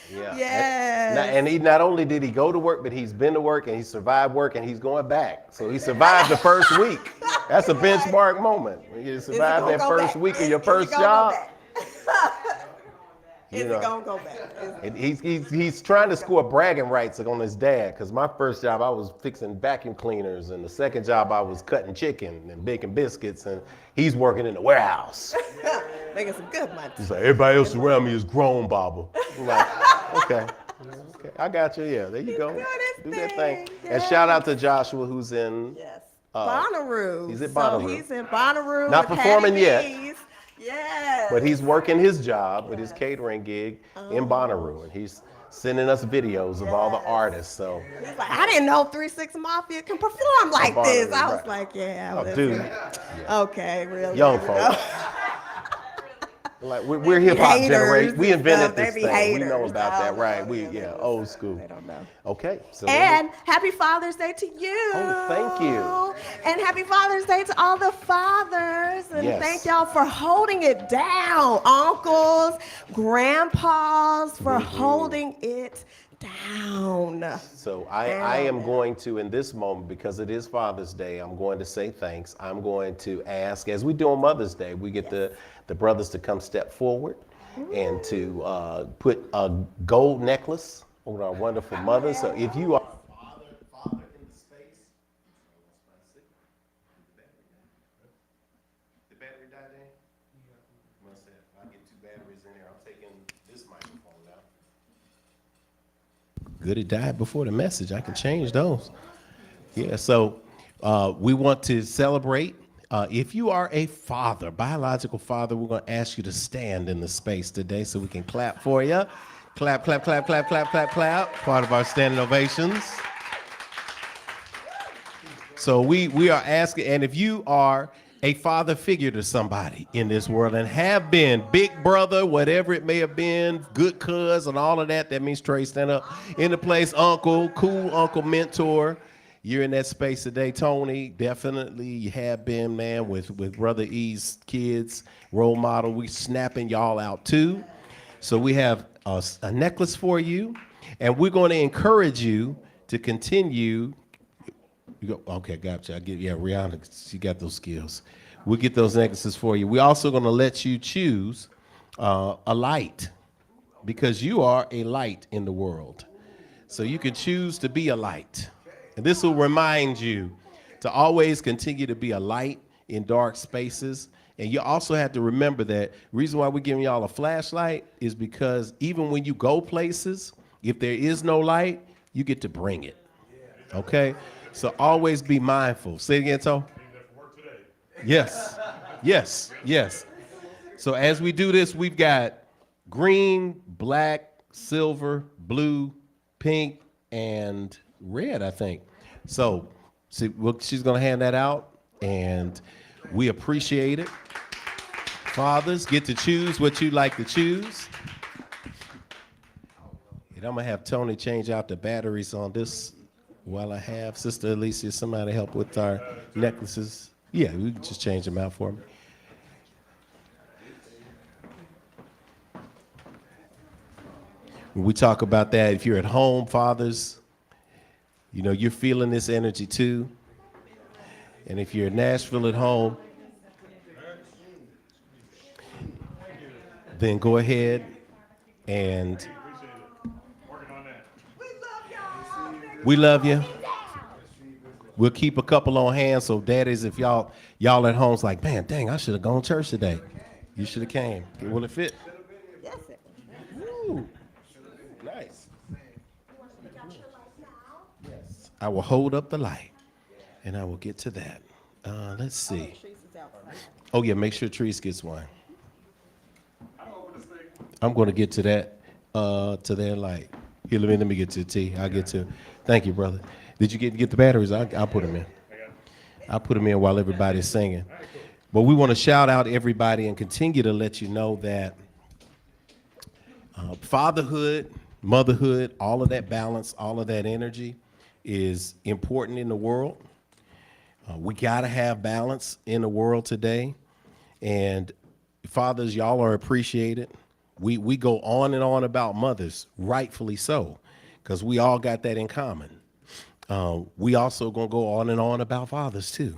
Yeah. Yes. And he not only did he go to work, but he's been to work and he survived work and he's going back. So he survived the first week. That's a benchmark moment. When you survive that first week of your first job. Is it gonna go back? He's trying to score bragging rights on his dad, because my first job I was fixing vacuum cleaners, and the second job I was cutting chicken and baking biscuits, and he's working in the warehouse. Making some good money. He's like, everybody else around me is grown, Baba. I'm like, okay, I got you. Yeah, there you go. Do that thing. And shout out to Joshua, who's in. Yes. Bonnaroo. He's at Bonnaroo. So he's in Bonnaroo. Not with performing Patty yet. B's. Yes. But he's working his job with his catering gig in Bonnaroo, and he's sending us videos of all the artists. So he's like, I didn't know 3 6 Mafia can perform like this. I was like, yeah. Oh, dude. Okay, really. Young folks. Like we're hip hop generation. We invented this thing. We know about that, right? Old school. I don't know. Okay. So And happy Father's Day to you. Oh, thank you. And happy Father's Day to all the fathers. And Yes. thank y'all for holding it down. Uncles, grandpas, for holding it down. So I am going to, in this moment, because it is Father's Day, I'm going to say thanks. I'm going to ask, as we do on Mother's Day, we get the brothers to come step forward and to put a gold necklace on our wonderful mother. So if you are father in the space, the battery died in? I'll get 2 batteries in there. I'm taking this microphone now. Good, it died before the message. I can change those. Yeah, so we want to celebrate. If you are a father, biological father, we're going to ask you to stand in the space today so we can clap for you. Clap, clap, clap, clap, clap, clap, clap. Part of our standing ovations. So we are asking, and if you are a father figure to somebody in this world and have been big brother, whatever it may have been, good cuz and all of that, that means Trey, stand up in the place, uncle, cool uncle, mentor. You're in that space today, Tony. Definitely you have been, man, with Brother E's kids, role model. We snapping y'all out too. So we have a necklace for you, and we're going to encourage you to continue. You go, okay, gotcha. Rihanna, she got those skills. We'll get those necklaces for you. We're also going to let you choose a light, because you are a light in the world. So you can choose to be a light. And this will remind you to always continue to be a light in dark spaces. And you also have to remember that reason why we're giving y'all a flashlight is because even when you go places, if there is no light, you get to bring it. Okay? So always be mindful. Say it again, Toe. Yes. Yes. Yes. So as we do this, we've got green, black, silver, blue, pink, and red, I think. So see, she's going to hand that out, and we appreciate it. Fathers get to choose what you like to choose. And I'm going to have Tony change out the batteries on this while I have Sister Alicia, somebody help with our necklaces. Yeah, we can just change them out for me. When we talk about that, if you're at home, fathers, you know, you're feeling this energy too. And if you're in Nashville at home, then go ahead and we love you. We'll keep a couple on hand, so daddies, if y'all at home's like, man, dang, I should have gone to church today. You should have came. Will it fit? Yes. Ooh. Nice. Yes. I will hold up the light, and I will get to that. Let's see. Oh yeah, make sure Treese gets one. I'm going to get to that. Like, here, let me get to the T. I'll get to. Thank you, brother. Did you get the batteries? I'll put them in. I'll put them in while everybody's singing. But we want to shout out everybody and continue to let you know that fatherhood, motherhood, all of that balance, all of that energy is important in the world. We got to have balance in the world today. And fathers, y'all are appreciated. We go on and on about mothers, rightfully so, because we all got that in common. We also going to go on and on about fathers too,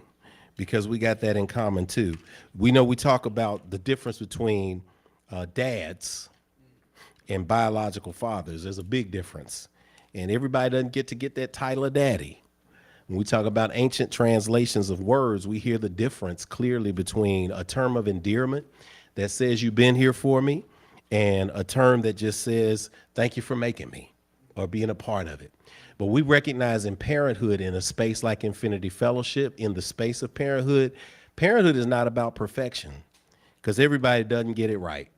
because we got that in common too. We know we talk about the difference between dads and biological fathers. There's a big difference. And everybody doesn't get to get that title of daddy. When we talk about ancient translations of words, we hear the difference clearly between a term of endearment that says you've been here for me and a term that just says thank you for making me or being a part of it. But we recognize in parenthood, in a space like Infinity Fellowship, in the space of parenthood, parenthood is not about perfection because everybody doesn't get it right.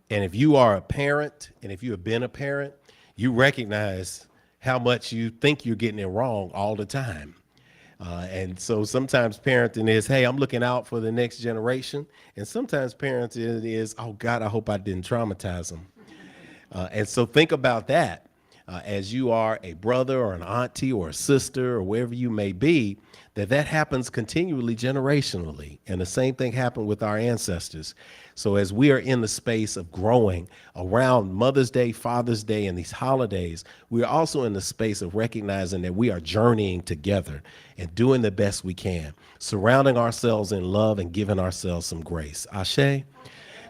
And if you are a parent and if you have been a parent, you recognize how much you think you're getting it wrong all the time. And so sometimes parenting is, hey, I'm looking out for the next generation. And sometimes parenting is, oh, God, I hope I didn't traumatize them. And so think about that as you are a brother or an auntie or a sister or wherever you may be, that happens continually generationally. And the same thing happened with our ancestors. So as we are in the space of growing around Mother's Day, Father's Day, and these holidays, we are also in the space of recognizing that we are journeying together and doing the best we can, surrounding ourselves in love and giving ourselves some grace. Ashe?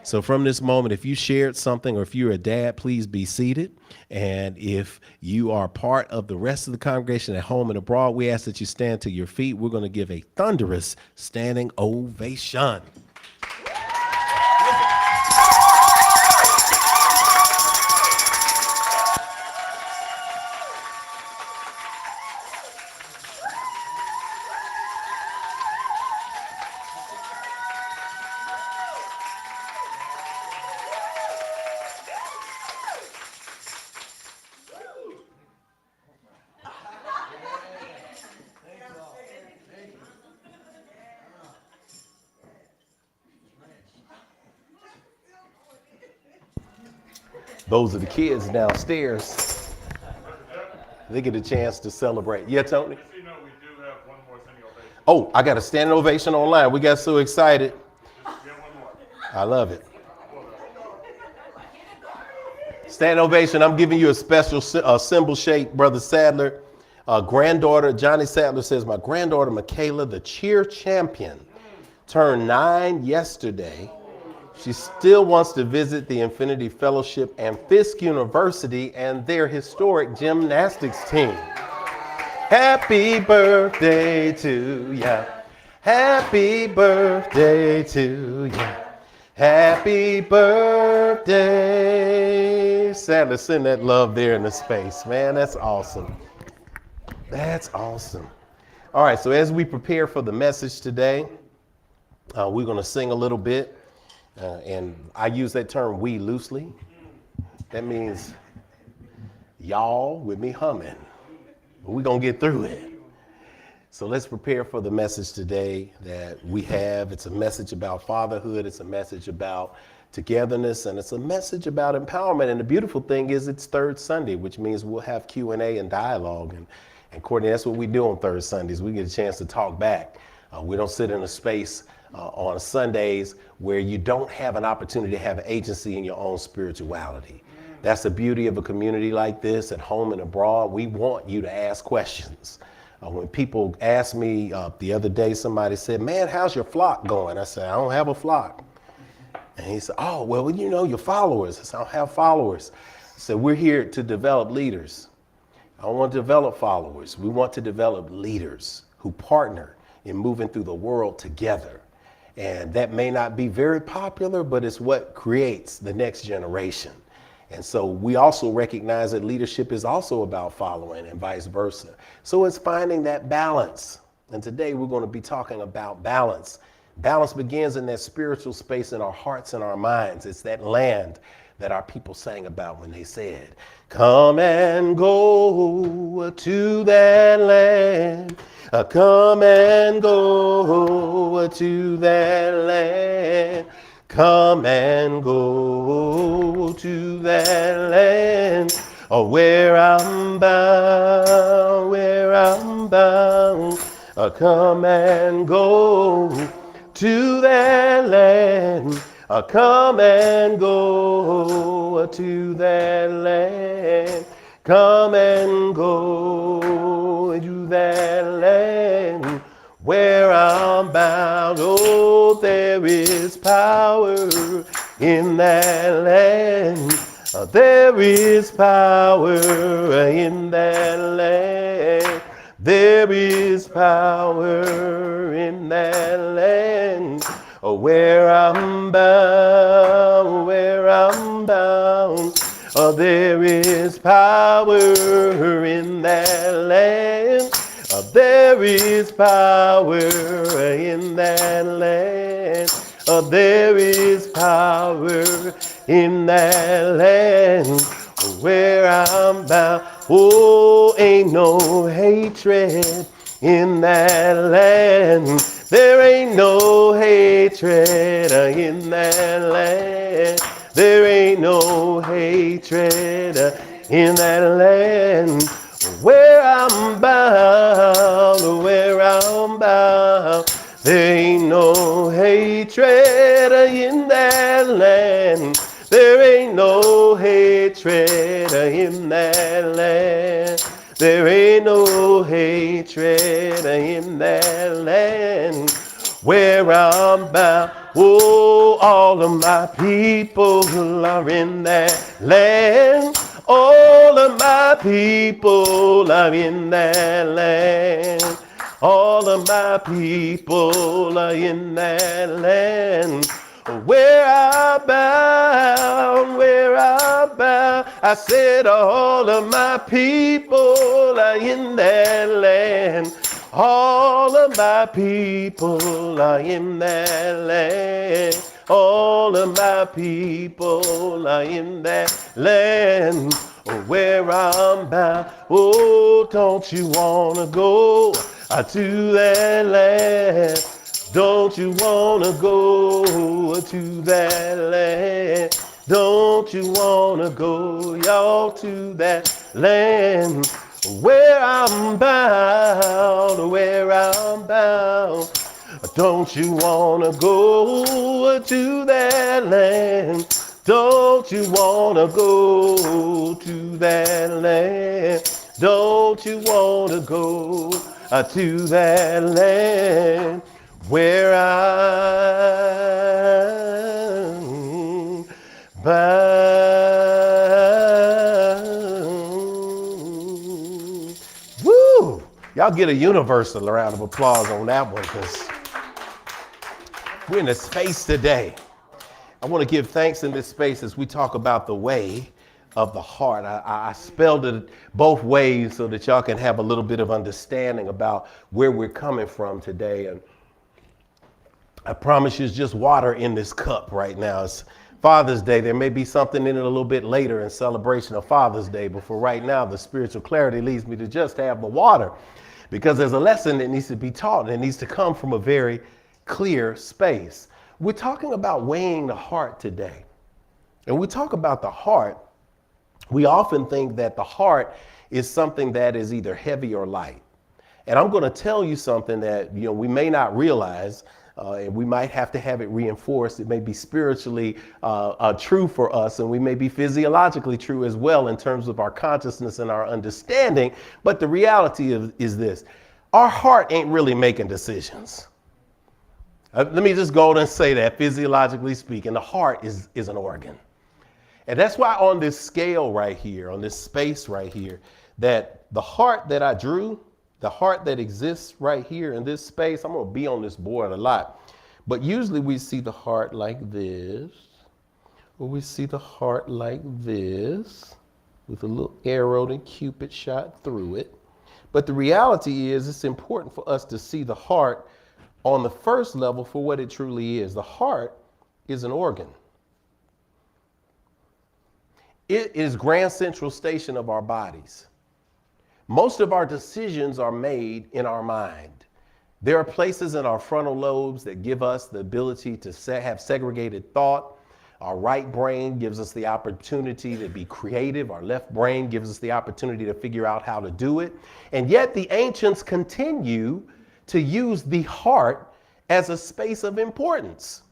So from this moment, if you shared something or if you're a dad, please be seated. And if you are part of the rest of the congregation at home and abroad, we ask that you stand to your feet. We're going to give a thunderous standing ovation. Those are the kids downstairs. They get a chance to celebrate. Yeah, Tony? You know, we do have one more standing ovation. Oh, I got a standing ovation online. We got so excited. I love it. Standing ovation, I'm giving you a special symbol shake, Brother Sadler. Granddaughter, Johnny Sadler says, my granddaughter, Michaela, the cheer champion, turned 9 yesterday. She still wants to visit the Infinity Fellowship and Fisk University and their historic gymnastics team. Happy birthday to ya. Happy birthday to ya. Happy birthday. Sadly, send that love there in the space, man. That's awesome. That's awesome. All right, so as we prepare for the message today, we're going to sing a little bit. And I use that term we loosely. That means y'all with me humming. But we're going to get through it. So let's prepare for the message today that we have. It's a message about fatherhood. It's a message about togetherness. And it's a message about empowerment. And the beautiful thing is it's third Sunday, which means we'll have Q&A and dialogue. And Courtney, that's what we do on third Sundays. We get a chance to talk back. We don't sit in a space on Sundays where you don't have an opportunity to have agency in your own spirituality. That's the beauty of a community like this at home and abroad. We want you to ask questions. When people ask me the other day, somebody said, man, how's your flock going? I said, I don't have a flock. And he said, oh, well, you know, your followers. I said, I don't have followers. I said, we're here to develop leaders. I don't want to develop followers. We want to develop leaders who partner in moving through the world together. And that may not be very popular, but it's what creates the next generation. And so we also recognize that leadership is also about following and vice versa. So it's finding that balance. And today we're going to be talking about balance. Balance begins in that spiritual space in our hearts and our minds. It's that land that our people sang about when they said, come and go to that land. Come and go to that land. Come and go to that land. Oh, where I'm bound, where I'm bound. Come and go to that land. Come and go to that land. Come and go to that land where I'm bound. Oh, there is power in that land. There is power in that land. There is power in that land. Where I'm bound, where I'm bound. There is power in that land. There is power in that land. There is power in that land where I'm bound. Oh, ain't no hatred in that land. There ain't no hatred in that land. There ain't no hatred in that land where I'm bound, where I'm bound. There ain't no hatred in that land. There ain't no hatred in that land. There ain't no hatred in that land where I'm bound. Oh, all of my people are in that land. All of my people are in that land. All of my people are in that land. Where I bound, where I bound. I said all of my people are in that land. All of my people are in that land. All of my people are in that land where I'm bound. Oh, don't you wanna go to that land? Don't you wanna go to that land? Don't you wanna go, y'all, to that land where I'm bound, where I'm bound? Don't you wanna go to that land? Don't you wanna go to that land? Don't you wanna go to that land where I'm bound? Woo! Y'all get a universal round of applause on that one, because we're in a space today. I want to give thanks in this space as we talk about the way of the heart. I spelled it both ways so that y'all can have a little bit of understanding about where we're coming from today. And I promise you, it's just water in this cup right now. It's Father's Day. There may be something in it a little bit later in celebration of Father's Day, but for right now, the spiritual clarity leads me to just have the water, because there's a lesson that needs to be taught, and it needs to come from a very clear space. We're talking about weighing the heart today. And we talk about the heart, we often think that the heart is something that is either heavy or light. And I'm going to tell you something that, we may not realize, and we might have to have it reinforced. It may be spiritually true for us, and we may be physiologically true as well in terms of our consciousness and our understanding. But the reality is this: our heart ain't really making decisions. Let me just go and say that, physiologically speaking, the heart is an organ. And that's why on this scale right here, on this space right here, that the heart that I drew, the heart that exists right here in this space, I'm going to be on this board a lot, but usually we see the heart like this, or we see the heart like this, with a little arrow and Cupid shot through it. But the reality is it's important for us to see the heart on the first level for what it truly is. The heart is an organ. It is grand central station of our bodies. Most of our decisions are made in our mind. There are places in our frontal lobes that give us the ability to have segregated thought. Our right brain gives us the opportunity to be creative. Our left brain gives us the opportunity to figure out how to do it. And yet the ancients continue to use the heart as a space of importance,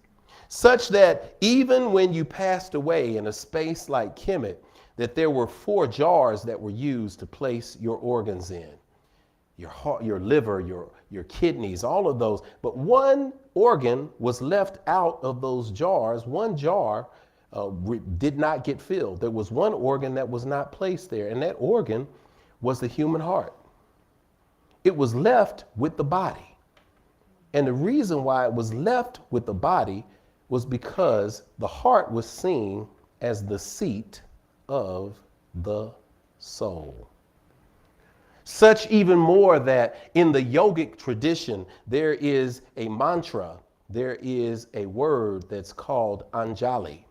such that even when you passed away in a space like Kemet, that there were 4 jars that were used to place your organs in. Your heart, your liver, your kidneys, all of those. But one organ was left out of those jars. One jar did not get filled. There was one organ that was not placed there, and that organ was the human heart. It was left with the body. And the reason why it was left with the body was because the heart was seen as the seat of the soul. Such even more that in the yogic tradition, there is a mantra, there is a word that's called Anjali.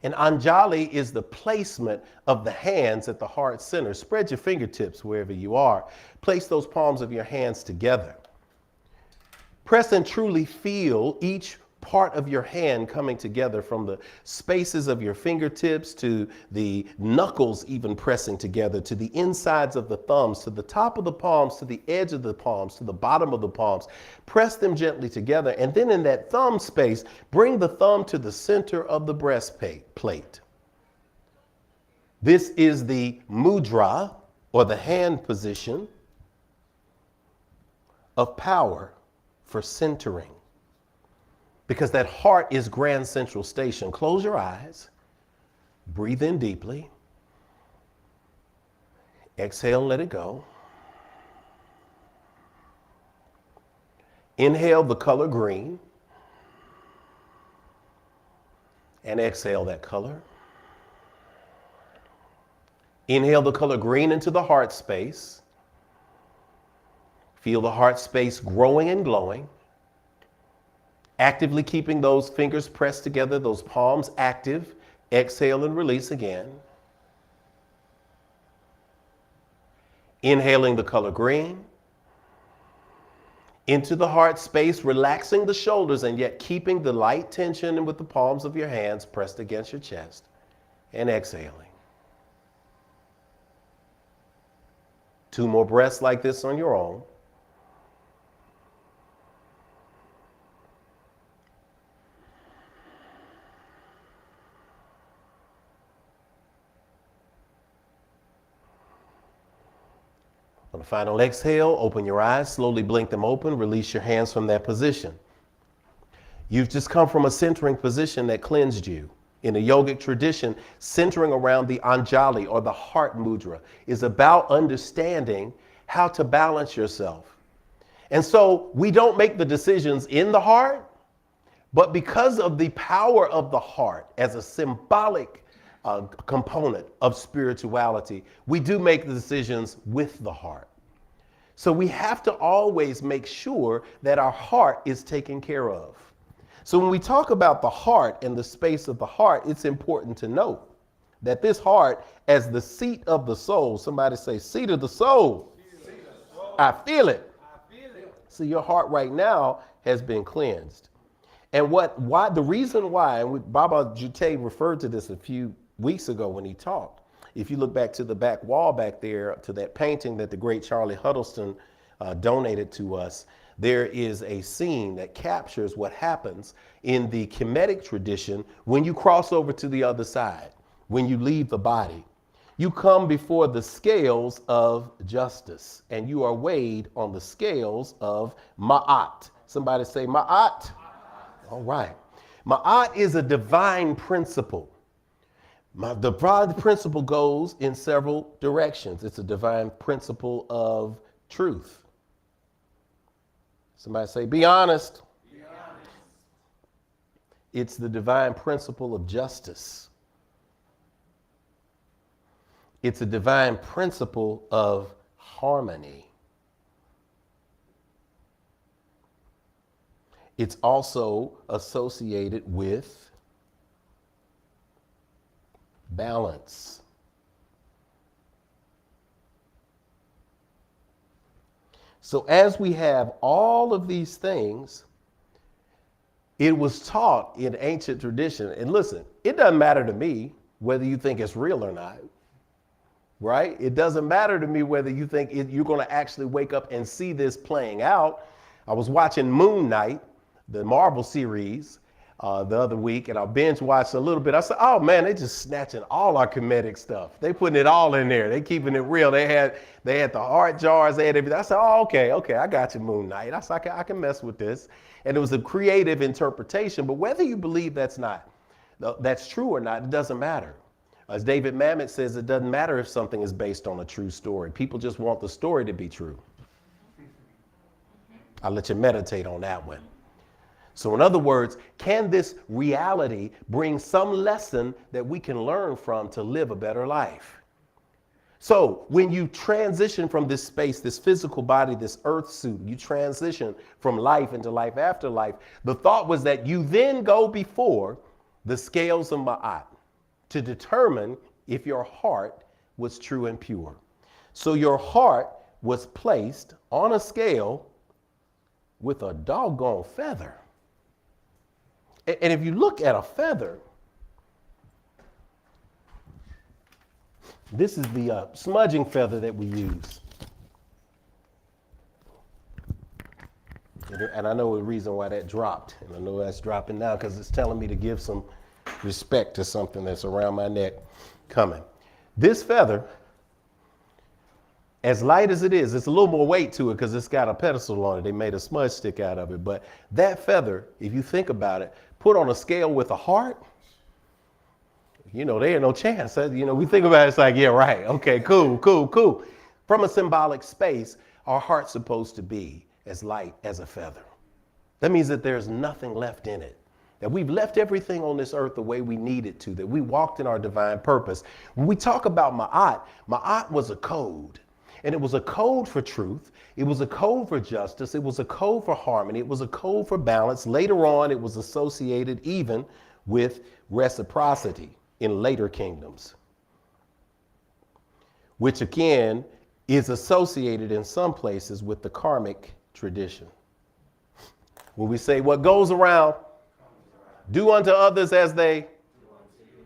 And Anjali is the placement of the hands at the heart center. Spread your fingertips wherever you are. Place those palms of your hands together. Press and truly feel each part of your hand coming together, from the spaces of your fingertips to the knuckles even pressing together, to the insides of the thumbs, to the top of the palms, to the edge of the palms, to the bottom of the palms. Press them gently together, and then in that thumb space, bring the thumb to the center of the breastplate. This is the mudra, or the hand position of power for centering. Because that heart is grand central station. Close your eyes. Breathe in deeply. Exhale, let it go. Inhale the color green. And exhale that color. Inhale the color green into the heart space. Feel the heart space growing and glowing. Actively keeping those fingers pressed together, those palms active. Exhale and release again. Inhaling the color green into the heart space, relaxing the shoulders and yet keeping the light tension with the palms of your hands pressed against your chest, and exhaling. 2 more breaths like this on your own. On the final exhale, open your eyes, slowly blink them open, release your hands from that position. You've just come from a centering position that cleansed you. In a yogic tradition, centering around the Anjali, or the heart mudra, is about understanding how to balance yourself. And so we don't make the decisions in the heart, but because of the power of the heart as a symbolic component of spirituality, we do make the decisions with the heart. So we have to always make sure that our heart is taken care of. So when we talk about the heart and the space of the heart, it's important to note that this heart, as the seat of the soul, somebody say, seat of the soul. I feel it. So your heart right now has been cleansed. And the reason why, and Baba Jute referred to this a few weeks ago when he talked. If you look back to the back wall back there, to that painting that the great Charlie Huddleston donated to us, there is a scene that captures what happens in the Kemetic tradition when you cross over to the other side, when you leave the body. You come before the scales of justice, and you are weighed on the scales of Ma'at. Somebody say Ma'at. All right. Ma'at is a divine principle. The divine principle goes in several directions. It's a divine principle of truth. Somebody say, be honest. Be honest. It's the divine principle of justice. It's a divine principle of harmony. It's also associated with balance. So as we have all of these things, it was taught in ancient tradition. And listen, it doesn't matter to me whether you think it's real or not, right? It doesn't matter to me whether you think you're going to actually wake up and see this playing out. I was watching Moon Knight, the Marvel series, the other week, and I binge watched a little bit. I said, oh man, they just snatching all our comedic stuff. They putting it all in there. They keeping it real. They had the heart jars, they had everything. I said, oh, okay, I got you, Moon Knight. I said, I can mess with this. And it was a creative interpretation, but whether you believe that's true or not, it doesn't matter. As David Mamet says, it doesn't matter if something is based on a true story. People just want the story to be true. I'll let you meditate on that one. So in other words, can this reality bring some lesson that we can learn from to live a better life? So when you transition from this space, this physical body, this earth suit, you transition from life into life after life, the thought was that you then go before the scales of Ma'at to determine if your heart was true and pure. So your heart was placed on a scale with a doggone feather. And if you look at a feather, this is the smudging feather that we use. And I know the reason why that dropped. And I know that's dropping now because it's telling me to give some respect to something that's around my neck coming. This feather, as light as it is, it's a little more weight to it because it's got a pedestal on it. They made a smudge stick out of it. But that feather, if you think about it, put on a scale with a heart, there ain't no chance. We think about it, it's like, yeah, right. Okay, cool. From a symbolic space, our heart's supposed to be as light as a feather. That means that there's nothing left in it. That we've left everything on this earth the way we need it to, that we walked in our divine purpose. When we talk about Ma'at was a code. And it was a code for truth. It was a code for justice. It was a code for harmony. It was a code for balance. Later on, it was associated even with reciprocity in later kingdoms, which again is associated in some places with the karmic tradition. When we say what goes around, do unto others as they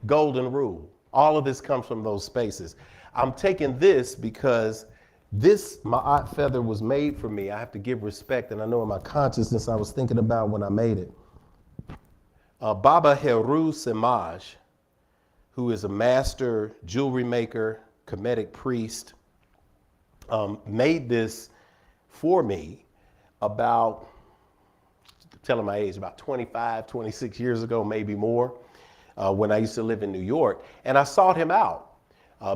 golden rule. All of this comes from those spaces. I'm taking this because this Ma'at feather was made for me. I have to give respect, and I know in my consciousness I was thinking about when I made it. Baba Heru Semaj, who is a master jewelry maker, Kemetic priest, made this for me about, telling my age, about 25, 26 years ago, maybe more, when I used to live in New York. And I sought him out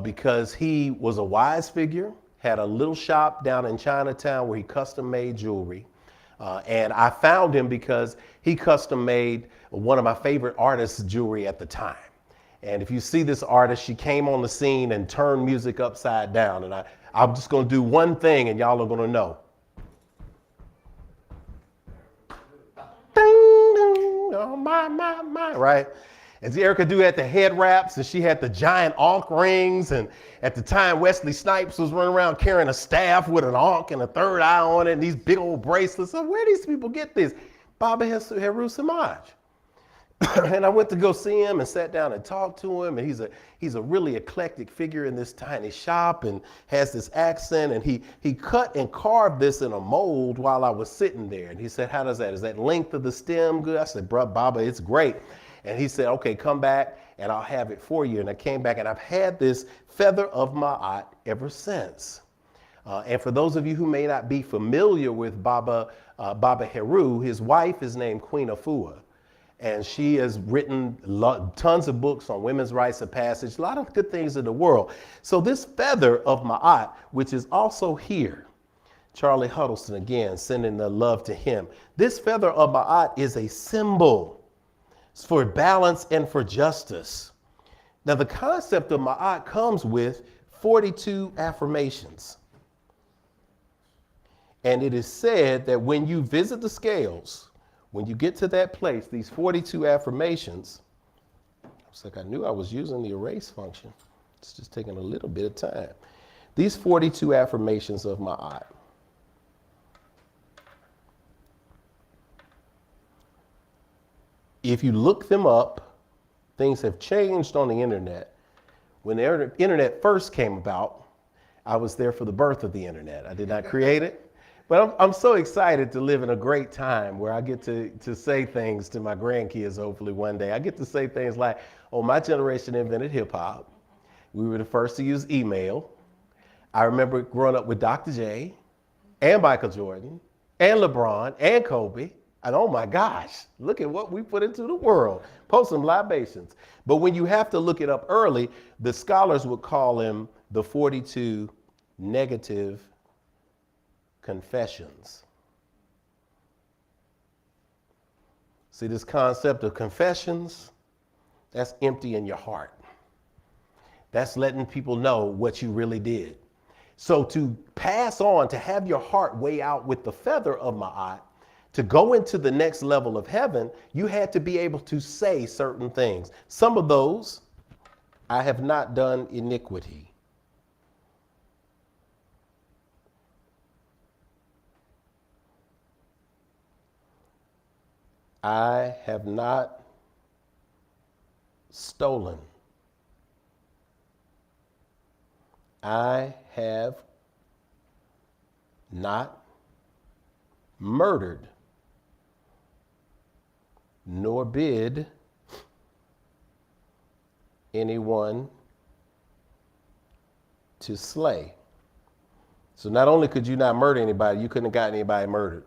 because he was a wise figure, had a little shop down in Chinatown where he custom made jewelry. And I found him because he custom made one of my favorite artists' jewelry at the time. And if you see this artist, she came on the scene and turned music upside down. And I'm just going to do one thing and y'all are going to know. Ding, ding, oh my, right? And Erica Du had the head wraps, and she had the giant ankh rings. And at the time, Wesley Snipes was running around carrying a staff with an ankh and a third eye on it, and these big old bracelets. So where do these people get this? Baba Heru Samaj. And I went to go see him and sat down and talked to him. And he's a really eclectic figure in this tiny shop and has this accent. And he cut and carved this in a mold while I was sitting there. And he said, how does that? Is that length of the stem good? I said, Baba, it's great. And he said, okay, come back and I'll have it for you. And I came back and I've had this feather of Ma'at ever since. And for those of you who may not be familiar with Baba Heru, his wife is named Queen Afua. And she has written tons of books on women's rites of passage, a lot of good things in the world. So this feather of Ma'at, which is also here, Charlie Huddleston again, sending the love to him. This feather of Ma'at is a symbol for balance and for justice. Now the concept of Ma'at comes with 42 affirmations. And it is said that when you visit the scales, when you get to that place, these 42 affirmations, it's like I knew I was using the erase function. It's just taking a little bit of time. These 42 affirmations of Ma'at. If you look them up, things have changed on the internet. When the internet first came about, I was there for the birth of the internet. I did not create it. But I'm so excited to live in a great time where I get to say things to my grandkids, hopefully one day. I get to say things like, oh, my generation invented hip hop. We were the first to use email. I remember growing up with Dr. J and Michael Jordan and LeBron and Kobe. And oh my gosh, look at what we put into the world. Post some libations. But when you have to look it up early, the scholars would call them the 42 negative confessions. See, this concept of confessions, that's empty in your heart. That's letting people know what you really did. So to pass on, to have your heart weigh out with the feather of Ma'at, to go into the next level of heaven, you had to be able to say certain things. Some of those, I have not done iniquity. I have not stolen. I have not murdered, nor bid anyone to slay. So not only could you not murder anybody, you couldn't have gotten anybody murdered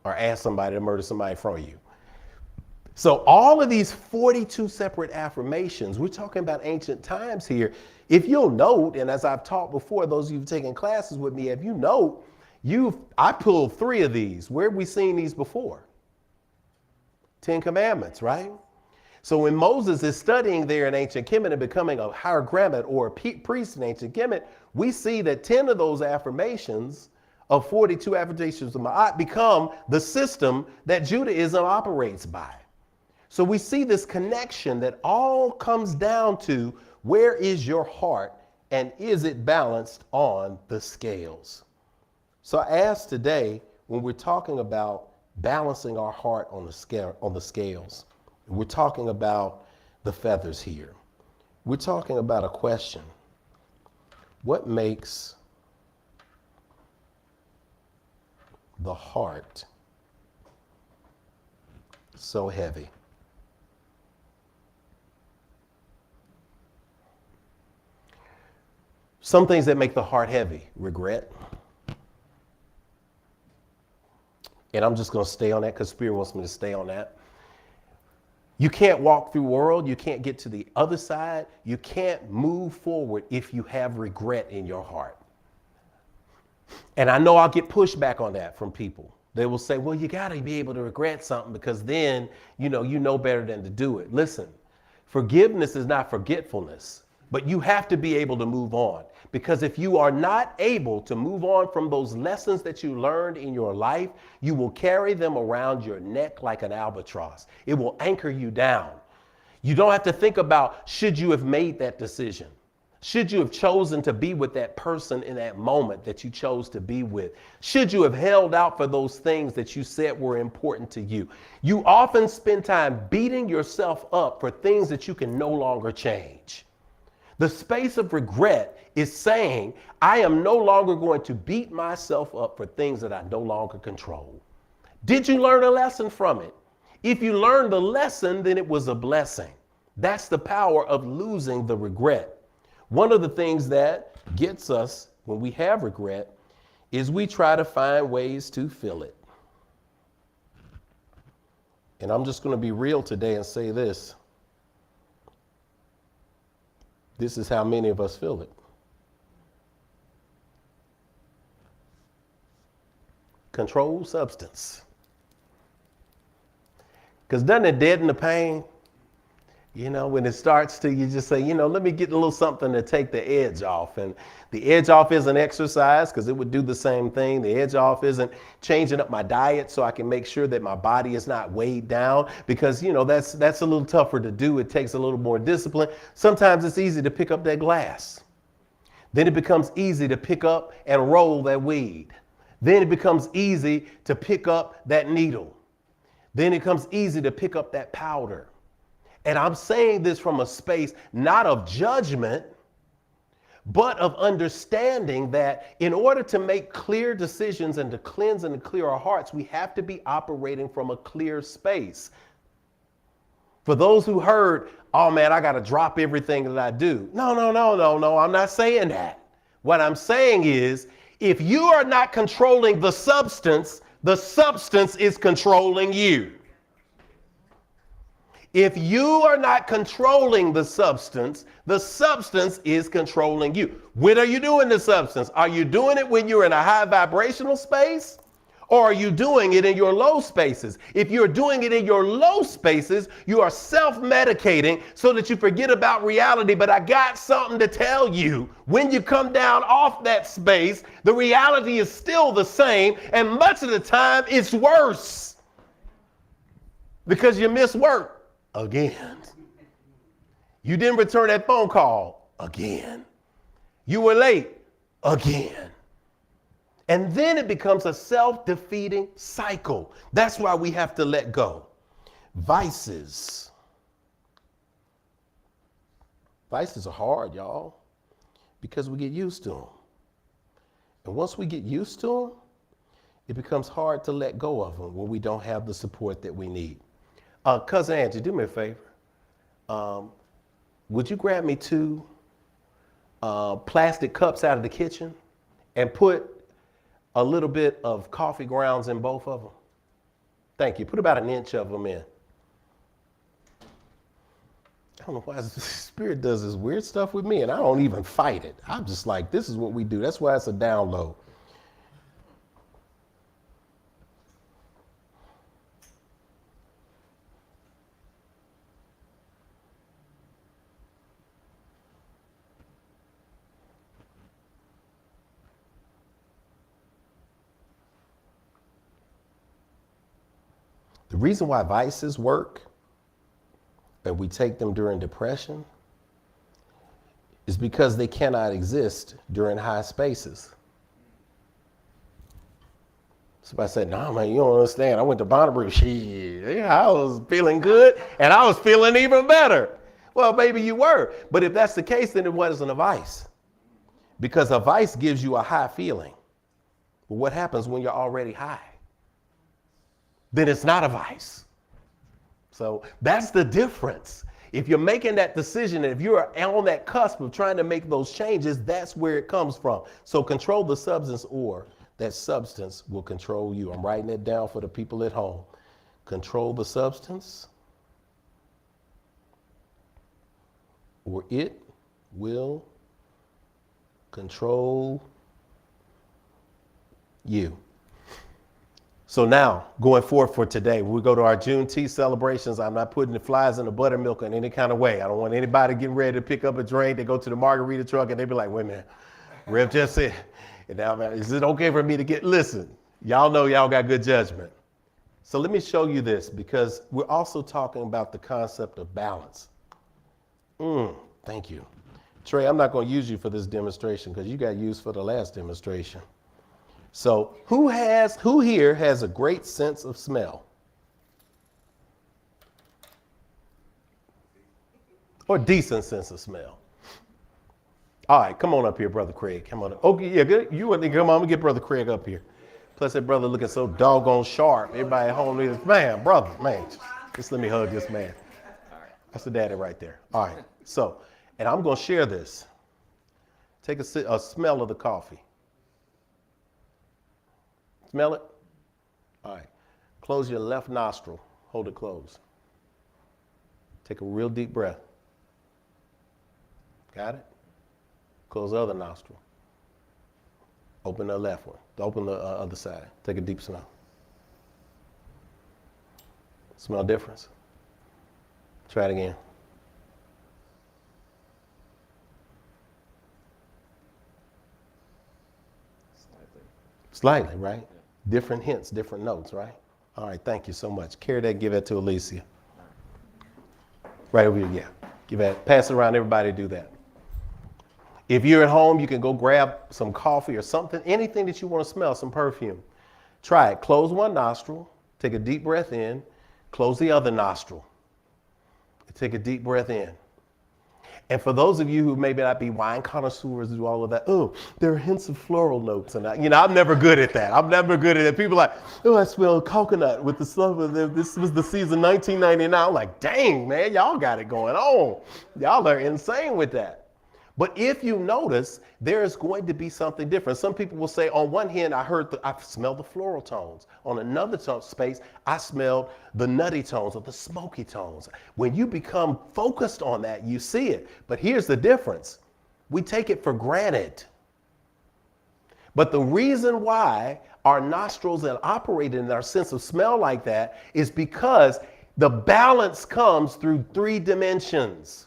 or asked somebody to murder somebody from you. So all of these 42 separate affirmations, we're talking about ancient times here. If you'll note, and as I've taught before, those of you who've taken classes with me, if you note, I pulled 3 of these. Where have we seen these before? 10 Commandments, right? So when Moses is studying there in ancient Kemet and becoming a hierogrammat or a priest in ancient Kemet, we see that 10 of those affirmations of 42 affirmations of Ma'at become the system that Judaism operates by. So we see this connection that all comes down to where is your heart and is it balanced on the scales? So I ask today, when we're talking about balancing our heart on the scales, we're talking about the feathers here. We're talking about a question. What makes the heart so heavy? Some things that make the heart heavy: regret. And I'm just going to stay on that because Spirit wants me to stay on that. You can't walk through the world. You can't get to the other side. You can't move forward if you have regret in your heart. And I know I'll get pushback on that from people. They will say, well, you got to be able to regret something because then, you know better than to do it. Listen, forgiveness is not forgetfulness, but you have to be able to move on. Because if you are not able to move on from those lessons that you learned in your life, you will carry them around your neck like an albatross. It will anchor you down. You don't have to think about, should you have made that decision? Should you have chosen to be with that person in that moment that you chose to be with? Should you have held out for those things that you said were important to you? You often spend time beating yourself up for things that you can no longer change. The space of regret is saying, I am no longer going to beat myself up for things that I no longer control. Did you learn a lesson from it? If you learned the lesson, then it was a blessing. That's the power of losing the regret. One of the things that gets us when we have regret is we try to find ways to fill it. And I'm just going to be real today and say this. This is how many of us feel it. Controlled substance. Because doesn't it deaden the pain? You know, when it starts to, you just say, you know, let me get a little something to take the edge off. And the edge off isn't exercise, because it would do the same thing. The edge off isn't changing up my diet so I can make sure that my body is not weighed down, because, you know, that's a little tougher to do. It takes a little more discipline. Sometimes it's easy to pick up that glass. Then it becomes easy to pick up and roll that weed. Then it becomes easy to pick up that needle. Then it becomes easy to pick up that powder. And I'm saying this from a space not of judgment, but of understanding that in order to make clear decisions and to cleanse and to clear our hearts, we have to be operating from a clear space. For those who heard, oh man, I got to drop everything that I do. No, I'm not saying that. What I'm saying is, if you are not controlling the substance is controlling you. If you are not controlling the substance is controlling you. When are you doing the substance? Are you doing it when you're in a high vibrational space? Or are you doing it in your low spaces? If you're doing it in your low spaces, you are self-medicating so that you forget about reality. But I got something to tell you. When you come down off that space, the reality is still the same. And much of the time, it's worse. Because you miss work. Again. You didn't return that phone call. Again. You were late. Again. And then it becomes a self-defeating cycle. That's why we have to let go. Vices. Vices are hard, y'all, because we get used to them. And once we get used to them, it becomes hard to let go of them when we don't have the support that we need. Cousin Angie, do me a favor. Would you grab me 2 plastic cups out of the kitchen and put a little bit of coffee grounds in both of them? Thank you. Put about 1 inch of them in. I don't know why the Spirit does this weird stuff with me, and I don't even fight it. I'm just like, this is what we do. That's why it's a download. The reason why vices work and we take them during depression is because they cannot exist during high spaces. Somebody said, no, man, you don't understand. I went to Bonnaroo. Shit, yeah, I was feeling good and I was feeling even better. Well, maybe you were. But if that's the case, then it wasn't a vice. Because a vice gives you a high feeling. But what happens when you're already high? Then it's not a vice. So that's the difference. If you're making that decision, and if you're on that cusp of trying to make those changes, that's where it comes from. So control the substance, or that substance will control you. I'm writing it down for the people at home. Control the substance, or it will control you. So now, going forward for today, when we go to our Juneteenth celebrations, I'm not putting the flies in the buttermilk in any kind of way. I don't want anybody getting ready to pick up a drink. They go to the margarita truck and they be like, wait a minute, Rev just said, and now, is it okay for me to listen, y'all know y'all got good judgment. So let me show you this, because we're also talking about the concept of balance. Thank you. Trey, I'm not going to use you for this demonstration because you got used for the last demonstration. So who here has a great sense of smell? Or decent sense of smell? All right, come on up here, Brother Craig. Come on up. Okay, yeah, good. You want to come on, I'm gonna get Brother Craig up here. Plus that brother looking so doggone sharp. Everybody at home is, man, brother, man. Just let me hug this man. That's the daddy right there. All right, so, and I'm gonna share this. Take a smell of the coffee. Smell it? All right. Close your left nostril. Hold it closed. Take a real deep breath. Got it? Close the other nostril. Open the left one. Open the other side. Take a deep smell. Smell difference? Try it again. Slightly, right? Different hints, different notes, right? All right, thank you so much. Carry that, give that to Alicia. Right over here, yeah. Give that, pass it around, everybody do that. If you're at home, you can go grab some coffee or something, anything that you want to smell, some perfume. Try it. Close one nostril, take a deep breath in, close the other nostril. Take a deep breath in. And for those of you who maybe not be wine connoisseurs, do all of that, oh, there are hints of floral notes. And I'm never good at that. I'm never good at it. People are like, oh, I smell coconut with the stuff. This was the season 1999. I'm like, dang, man, y'all got it going on. Y'all are insane with that. But if you notice, there is going to be something different. Some people will say, on one hand, I smelled the floral tones. On another space, I smelled the nutty tones or the smoky tones. When you become focused on that, you see it. But here's the difference. We take it for granted. But the reason why our nostrils that operate in our sense of smell like that is because the balance comes through 3 dimensions.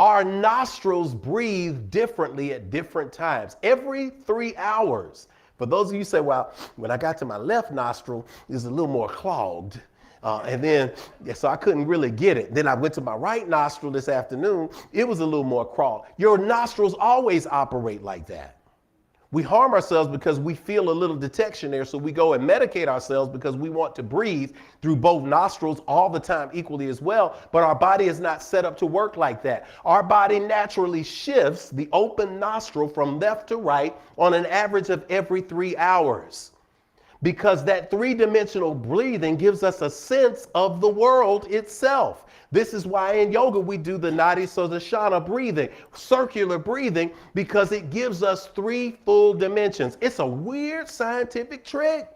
Our nostrils breathe differently at different times. Every 3 hours. For those of you who say, well, when I got to my left nostril, it was a little more clogged. So I couldn't really get it. Then I went to my right nostril this afternoon. It was a little more clogged. Your nostrils always operate like that. We harm ourselves because we feel a little detection there. So we go and medicate ourselves because we want to breathe through both nostrils all the time equally as well. But our body is not set up to work like that. Our body naturally shifts the open nostril from left to right on an average of every 3 hours. Because that 3-dimensional breathing gives us a sense of the world itself. This is why in yoga we do the Nadi Sodashana breathing, circular breathing, because it gives us 3 full dimensions. It's a weird scientific trick.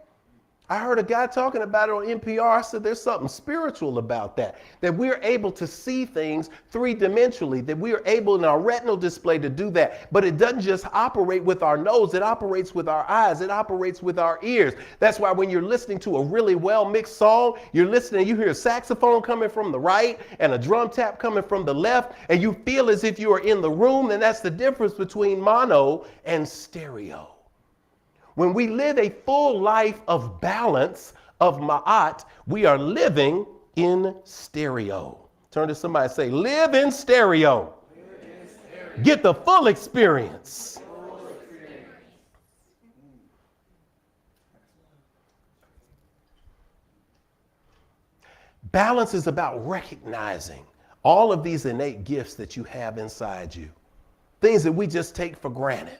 I heard a guy talking about it on NPR. I said there's something spiritual about that we're able to see things 3-dimensionally, that we are able in our retinal display to do that. But it doesn't just operate with our nose, it operates with our eyes, it operates with our ears. That's why when you're listening to a really well-mixed song, you're listening, you hear a saxophone coming from the right and a drum tap coming from the left, and you feel as if you are in the room, and that's the difference between mono and stereo. When we live a full life of balance, of ma'at, we are living in stereo. Turn to somebody and say, live in stereo. Get the full experience. Balance is about recognizing all of these innate gifts that you have inside you. Things that we just take for granted.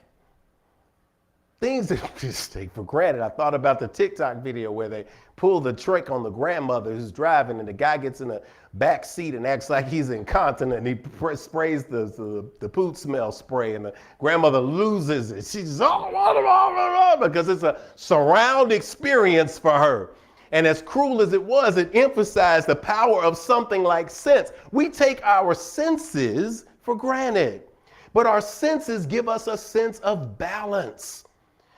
Things that we just take for granted. I thought about the TikTok video where they pull the trick on the grandmother who's driving and the guy gets in the back seat and acts like he's incontinent and he sprays the poop smell spray and the grandmother loses it. She's because it's a surround experience for her. And as cruel as it was, it emphasized the power of something like sense. We take our senses for granted, but our senses give us a sense of balance.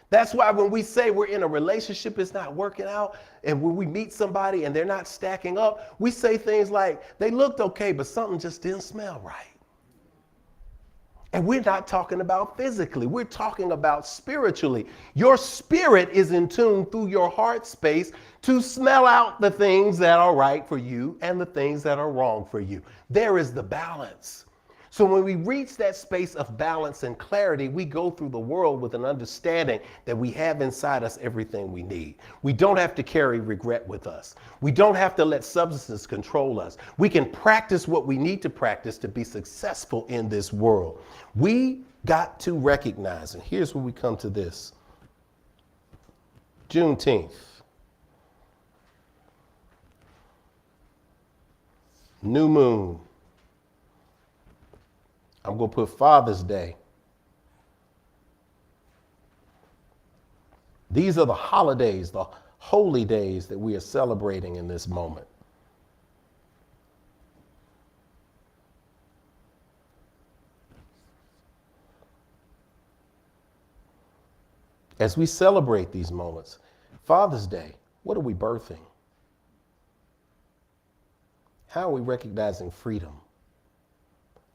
That's why when we say we're in a relationship, it's not working out, and when we meet somebody and they're not stacking up, we say things like, they looked okay, but something just didn't smell right. And we're not talking about physically, we're talking about spiritually. Your spirit is in tune through your heart space to smell out the things that are right for you and the things that are wrong for you. There is the balance. So when we reach that space of balance and clarity, we go through the world with an understanding that we have inside us everything we need. We don't have to carry regret with us. We don't have to let substances control us. We can practice what we need to practice to be successful in this world. We got to recognize, and here's where we come to this. Juneteenth. New moon. I'm going to put Father's Day. These are the holidays, the holy days that we are celebrating in this moment. As we celebrate these moments, Father's Day, what are we birthing? How are we recognizing freedom?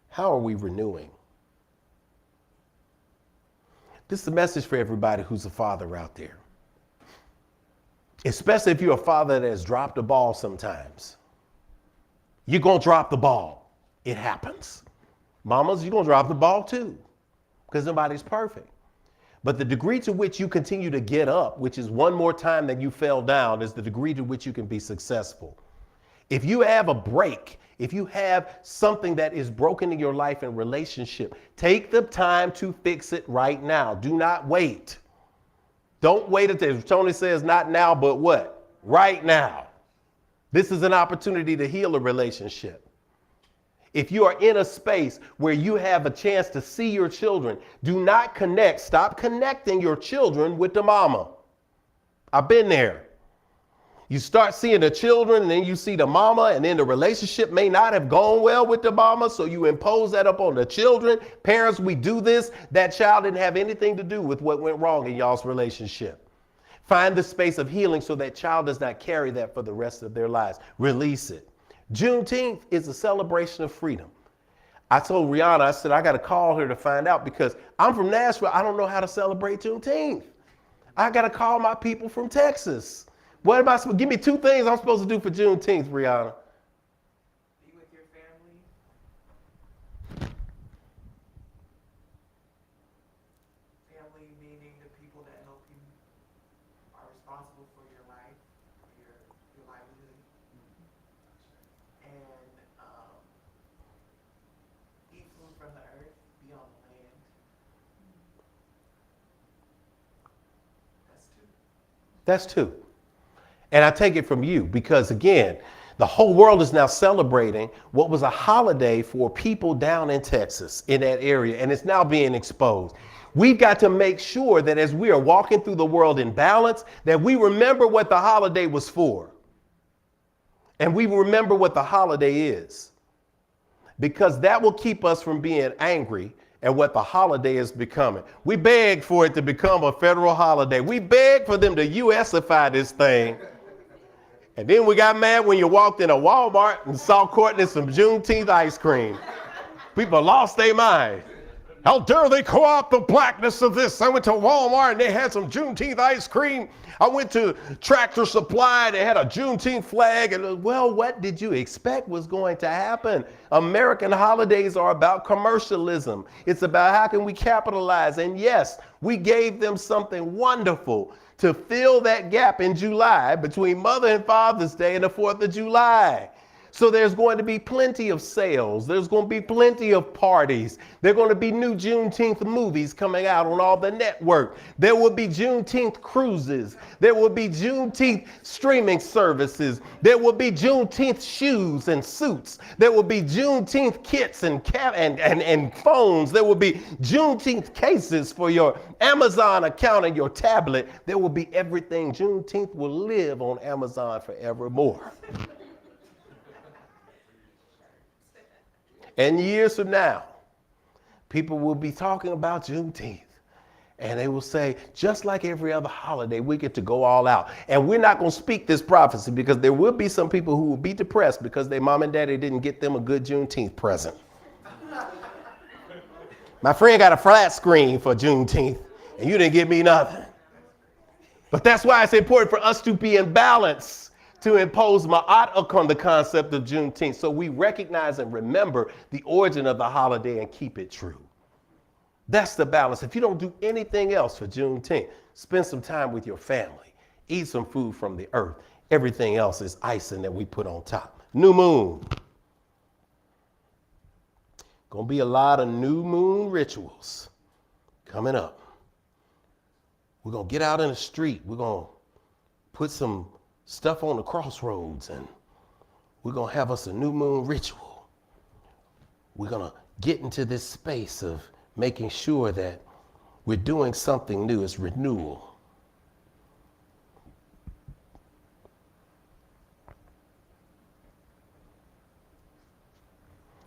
How are we renewing? This is a message for everybody who's a father out there. Especially if you're a father that has dropped the ball sometimes. You're going to drop the ball. It happens. Mamas, you're going to drop the ball too, because nobody's perfect. But the degree to which you continue to get up, which is one more time that you fell down, is the degree to which you can be successful. If you have a break, if you have something that is broken in your life and relationship, take the time to fix it right now. Do not wait. Don't wait until Tony says not now, but what? Right now. This is an opportunity to heal a relationship. If you are in a space where you have a chance to see your children, do not connect. Stop connecting your children with the mama. I've been there. You start seeing the children and then you see the mama, and then the relationship may not have gone well with the mama, so you impose that up on the children. Parents, we do this. That child didn't have anything to do with what went wrong in y'all's relationship. Find the space of healing so that child does not carry that for the rest of their lives. Release it. Juneteenth is a celebration of freedom. I told Rihanna, I said, I got to call her to find out, because I'm from Nashville. I don't know how to celebrate Juneteenth. I got to call my people from Texas. What am I supposed to, give me 2 things I'm supposed to do for Juneteenth, Rihanna? Be with your family. Family meaning the people that help you, are responsible for your life, your livelihood. And eat food from the earth, be on the land. That's 2. That's 2. And I take it from you because, again, the whole world is now celebrating what was a holiday for people down in Texas, in that area, and it's now being exposed. We've got to make sure that as we are walking through the world in balance, that we remember what the holiday was for. And we remember what the holiday is. Because that will keep us from being angry at what the holiday is becoming. We begged for it to become a federal holiday. We begged for them to US-ify this thing. And then we got mad when you walked in a Walmart and saw Courtney some Juneteenth ice cream. People lost their mind. How dare they co-opt the blackness of this? I went to Walmart and they had some Juneteenth ice cream. I went to Tractor Supply, they had a Juneteenth flag. And well, what did you expect was going to happen? American holidays are about commercialism. It's about how can we capitalize. And yes, we gave them something wonderful to fill that gap in July between Mother and Father's Day and the 4th of July. So there's going to be plenty of sales. There's going to be plenty of parties. There are going to be new Juneteenth movies coming out on all the network. There will be Juneteenth cruises. There will be Juneteenth streaming services. There will be Juneteenth shoes and suits. There will be Juneteenth kits and phones. There will be Juneteenth cases for your Amazon account and your tablet. There will be everything. Juneteenth will live on Amazon forevermore. And years from now, people will be talking about Juneteenth. And they will say, just like every other holiday, we get to go all out. And we're not going to speak this prophecy because there will be some people who will be depressed because their mom and daddy didn't get them a good Juneteenth present. My friend got a flat screen for Juneteenth, and you didn't give me nothing. But that's why it's important for us to be in balance, to impose ma'at upon the concept of Juneteenth, so we recognize and remember the origin of the holiday and keep it true. That's the balance. If you don't do anything else for Juneteenth, spend some time with your family, eat some food from the earth. Everything else is icing that we put on top. New moon. Gonna be a lot of new moon rituals coming up. We're gonna get out in the street. We're gonna put some stuff on the crossroads, and we're going to have us a new moon ritual. We're going to get into this space of making sure that we're doing something new. It's renewal.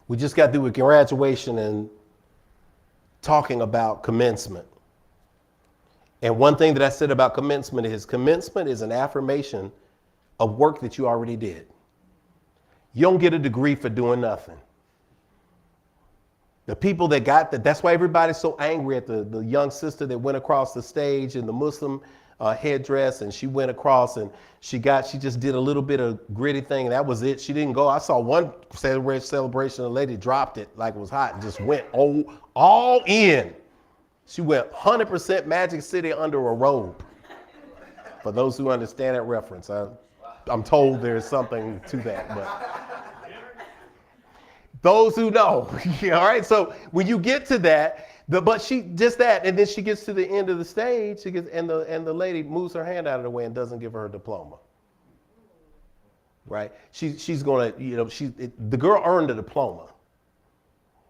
We just got through with graduation and talking about commencement. And one thing that I said about commencement is an affirmation of work that you already did. You don't get a degree for doing nothing. The people that got that, that's why everybody's so angry at the young sister that went across the stage in the Muslim headdress, and she went across and she just did a little bit of gritty thing, and that was it. She didn't go. I saw one celebration, a lady dropped it like it was hot and just went all in. She went 100% Magic City under a robe. For those who understand that reference, I'm told there's something to that, but those who know, all right? So when you get to that, but she just that, and then she gets to the end of the stage, and the lady moves her hand out of the way and doesn't give her a diploma, right? She's gonna, the girl earned a diploma.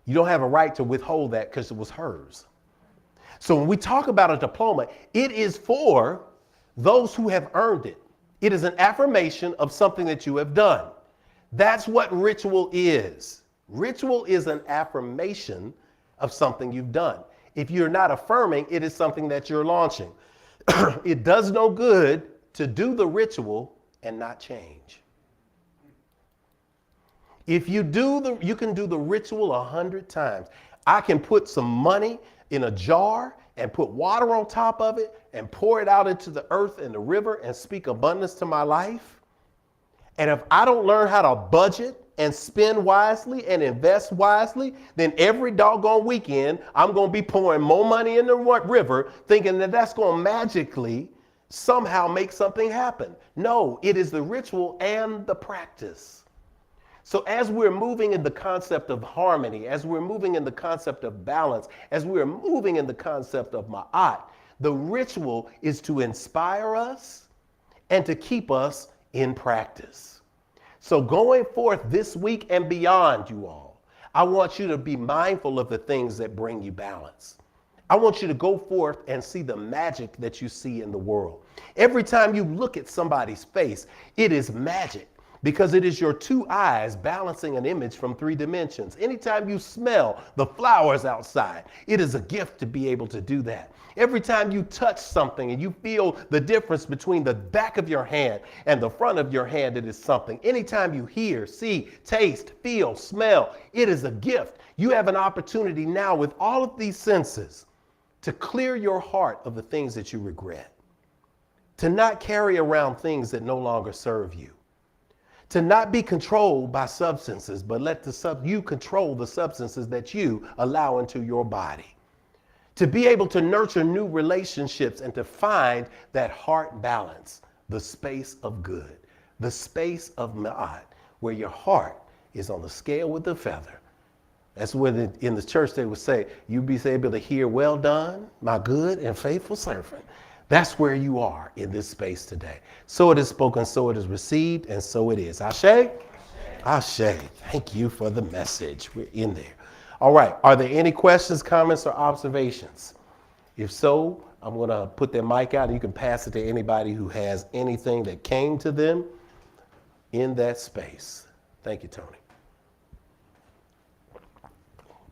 You don't have a right to withhold that because it was hers. So when we talk about a diploma, it is for those who have earned it. It is an affirmation of something that you have done. That's what ritual is. Ritual is an affirmation of something you've done. If you're not affirming, it is something that you're launching. It does no good to do the ritual and not change. If you you can do the ritual 100 times. I can put some money in a jar and put water on top of it and pour it out into the earth and the river and speak abundance to my life. And if I don't learn how to budget and spend wisely and invest wisely, then every doggone weekend, I'm going to be pouring more money in the river thinking that that's going to magically somehow make something happen. No, it is the ritual and the practice. So as we're moving in the concept of harmony, as we're moving in the concept of balance, as we're moving in the concept of ma'at, the ritual is to inspire us and to keep us in practice. So going forth this week and beyond, you all, I want you to be mindful of the things that bring you balance. I want you to go forth and see the magic that you see in the world. Every time you look at somebody's face, it is magic because it is your two eyes balancing an image from 3 dimensions. Anytime you smell the flowers outside, it is a gift to be able to do that. Every time you touch something and you feel the difference between the back of your hand and the front of your hand, it is something. Anytime you hear, see, taste, feel, smell, it is a gift. You have an opportunity now with all of these senses to clear your heart of the things that you regret, to not carry around things that no longer serve you, to not be controlled by substances, but let you control the substances that you allow into your body. To be able to nurture new relationships and to find that heart balance, the space of good, the space of ma'at, where your heart is on the scale with the feather. That's where in the church they would say, you be able to hear, well done, my good and faithful servant. That's where you are in this space today. So it is spoken, so it is received, and so it is. Ashe? Ashe. Thank you for the message. We're in there. All right. Are there any questions, comments, or observations? If so, I'm going to put their mic out and you can pass it to anybody who has anything that came to them in that space. Thank you, Tony.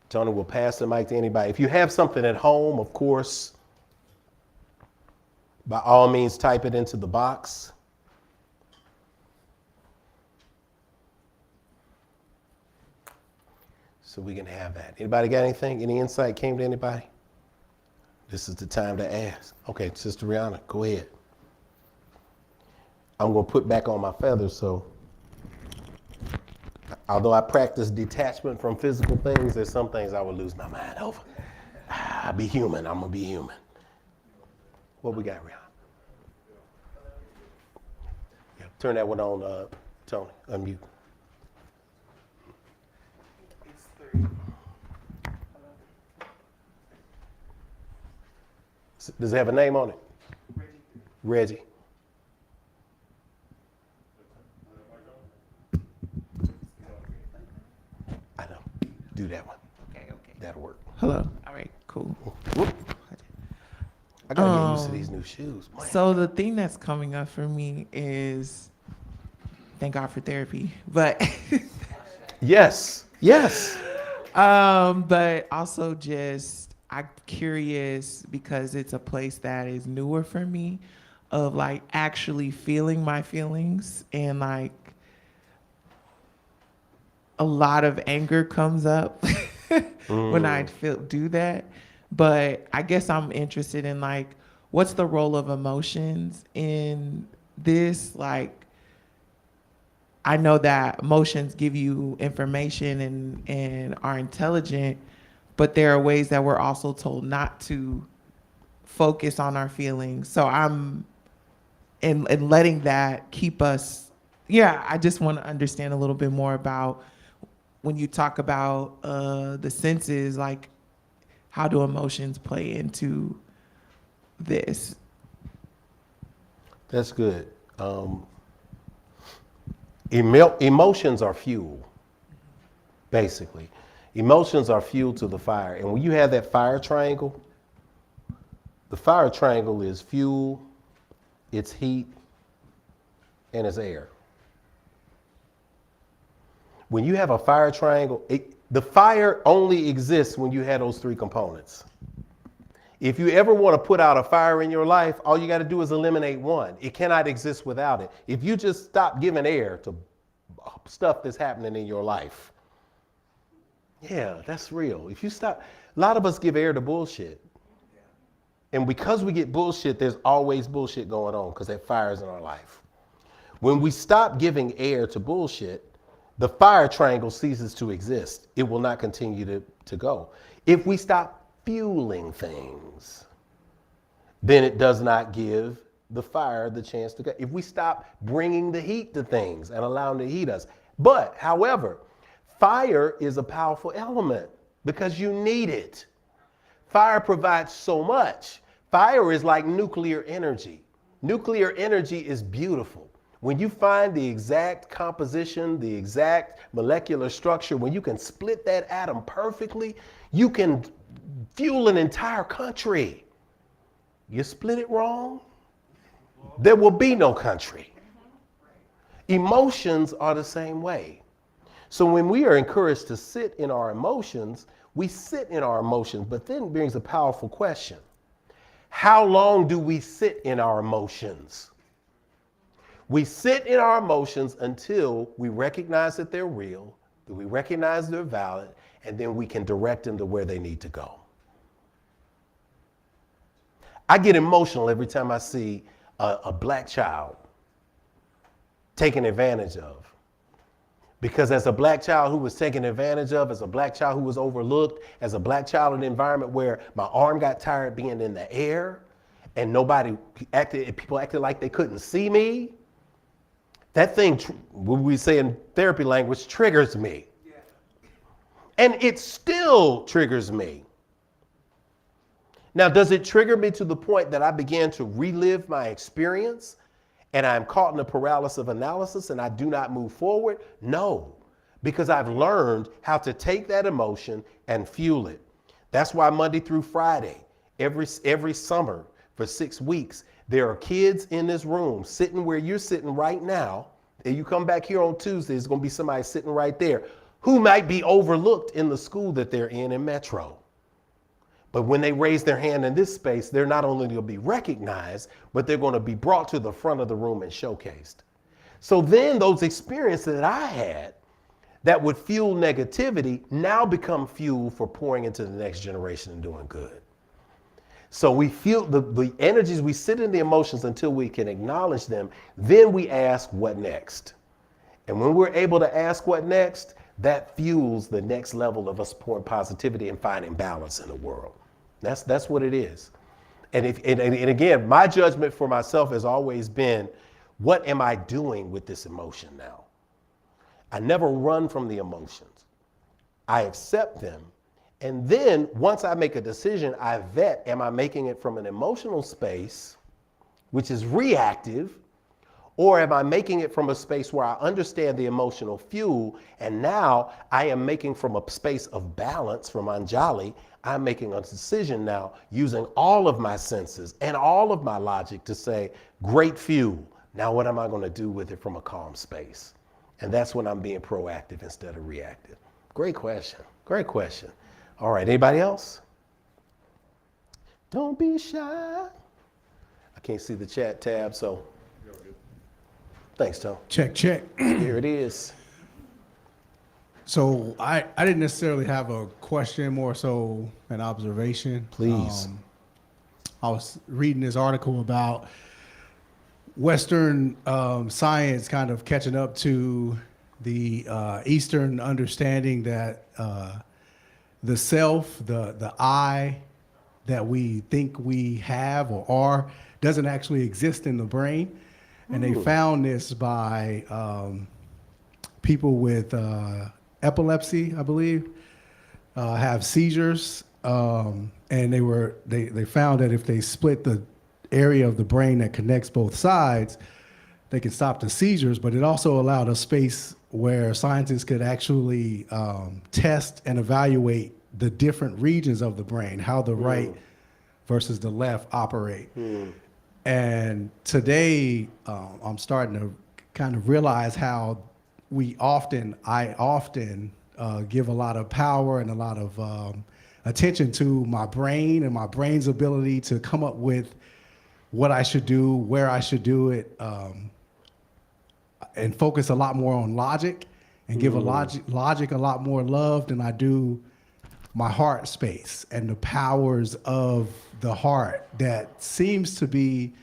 Tony will pass the mic to anybody. If you have something at home, of course, by all means, type it into the box. So we can have that. Anybody got anything? Any insight came to anybody? This is the time to ask. Okay, Sister Rihanna, go ahead. I'm going to put back on my feathers, so although I practice detachment from physical things, there's some things I would lose my mind over. I'll be human. I'm going to be human. What we got, Rihanna? Yeah, turn that one on, Tony. Unmute. Does it have a name on it? Reggie. I know. Do that one. Okay. That'll work. Hello. All right, cool. Whoop. I gotta get used to these new shoes. Man. So the thing that's coming up for me is, thank God for therapy, but Yes. but also just I'm curious because it's a place that is newer for me, of like actually feeling my feelings, and like a lot of anger comes up when I do that. But I guess I'm interested in like, what's the role of emotions in this? Like, I know that emotions give you information and are intelligent, but there are ways that we're also told not to focus on our feelings. So I'm and letting that keep us. Yeah, I just want to understand a little bit more about when you talk about the senses, like how do emotions play into this? That's good. Emotions are fuel, basically. Emotions are fuel to the fire. And when you have that fire triangle, the fire triangle is fuel, it's heat, and it's air. When you have a fire triangle, the fire only exists when you have those three components. If you ever want to put out a fire in your life, all you got to do is eliminate one. It cannot exist without it. If you just stop giving air to stuff that's happening in your life, yeah, that's real. If you stop, a lot of us give air to bullshit. And because we get bullshit, there's always bullshit going on because that fire's in our life. When we stop giving air to bullshit, the fire triangle ceases to exist. It will not continue to go. If we stop fueling things, then it does not give the fire the chance to go. If we stop bringing the heat to things and allowing it to heat us. But, however, fire is a powerful element because you need it. Fire provides so much. Fire is like nuclear energy. Nuclear energy is beautiful. When you find the exact composition, the exact molecular structure, when you can split that atom perfectly, you can fuel an entire country. You split it wrong, there will be no country. Emotions are the same way. So when we are encouraged to sit in our emotions, we sit in our emotions, but then brings a powerful question. How long do we sit in our emotions? We sit in our emotions until we recognize that they're real, that we recognize they're valid, and then we can direct them to where they need to go. I get emotional every time I see a black child taken advantage of. Because as a black child who was taken advantage of, as a black child who was overlooked, as a black child in an environment where my arm got tired being in the air and people acted like they couldn't see me, that thing, what we say in therapy language, triggers me. Yeah. And it still triggers me. Now, does it trigger me to the point that I began to relive my experience and I'm caught in a paralysis of analysis and I do not move forward? No, because I've learned how to take that emotion and fuel it. That's why Monday through Friday, every summer for 6 weeks, there are kids in this room sitting where you're sitting right now. And you come back here on Tuesday, there's going to be somebody sitting right there who might be overlooked in the school that they're in Metro. But when they raise their hand in this space, they're not only going to be recognized, but they're going to be brought to the front of the room and showcased. So then those experiences that I had that would fuel negativity now become fuel for pouring into the next generation and doing good. So we feel the energies, we sit in the emotions until we can acknowledge them. Then we ask what next. And when we're able to ask what next, that fuels the next level of us pouring positivity and finding balance in the world. That's what it is. And again, my judgment for myself has always been, what am I doing with this emotion now? I never run from the emotions. I accept them. And then once I make a decision, I vet, am I making it from an emotional space, which is reactive, or am I making it from a space where I understand the emotional fuel, and now I am making from a space of balance, from Anjali, I'm making a decision now using all of my senses and all of my logic to say, great fuel, now what am I going to do with it from a calm space? And that's when I'm being proactive instead of reactive. Great question, great question. All right, anybody else? Don't be shy. I can't see the chat tab, so. Thanks, Tom. Check, check. Here it is. So I didn't necessarily have a question, more so an observation. Please. I was reading this article about Western science kind of catching up to the Eastern understanding that the self, the I that we think we have or are, doesn't actually exist in the brain. And they found this by people with epilepsy, I believe, have seizures. And they found that if they split the area of the brain that connects both sides, they could stop the seizures. But it also allowed a space where scientists could actually test and evaluate the different regions of the brain, how the right versus the left operate. And today, I'm starting to kind of realize how I often give a lot of power and a lot of attention to my brain and my brain's ability to come up with what I should do, where I should do it, and focus a lot more on logic and give logic a lot more love than I do my heart space and the powers of the heart that seems to be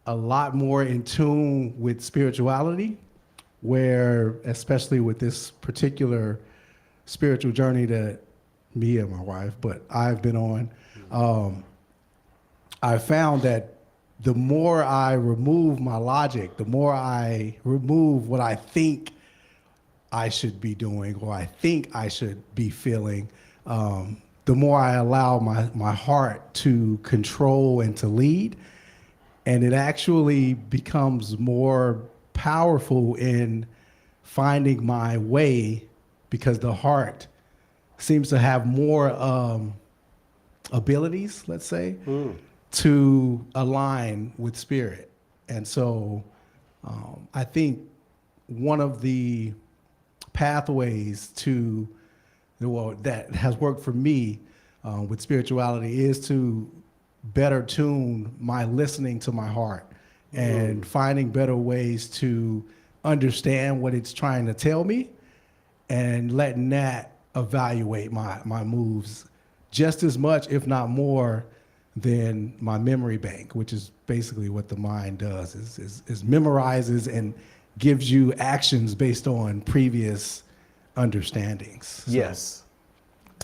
a lot more in tune with spirituality, where, especially with this particular spiritual journey that me and my wife, but I've been on, I found that the more I remove my logic, the more I remove what I think I should be doing or I think I should be feeling, the more I allow my heart to control and to lead. And it actually becomes more powerful in finding my way because the heart seems to have more abilities, let's say, to align with spirit. And so I think one of the pathways to, well, that has worked for me with spirituality is to better tune my listening to my heart and finding better ways to understand what it's trying to tell me and letting that evaluate my moves just as much, if not more, than my memory bank, which is basically what the mind does, is memorizes and gives you actions based on previous understandings. So, Yes.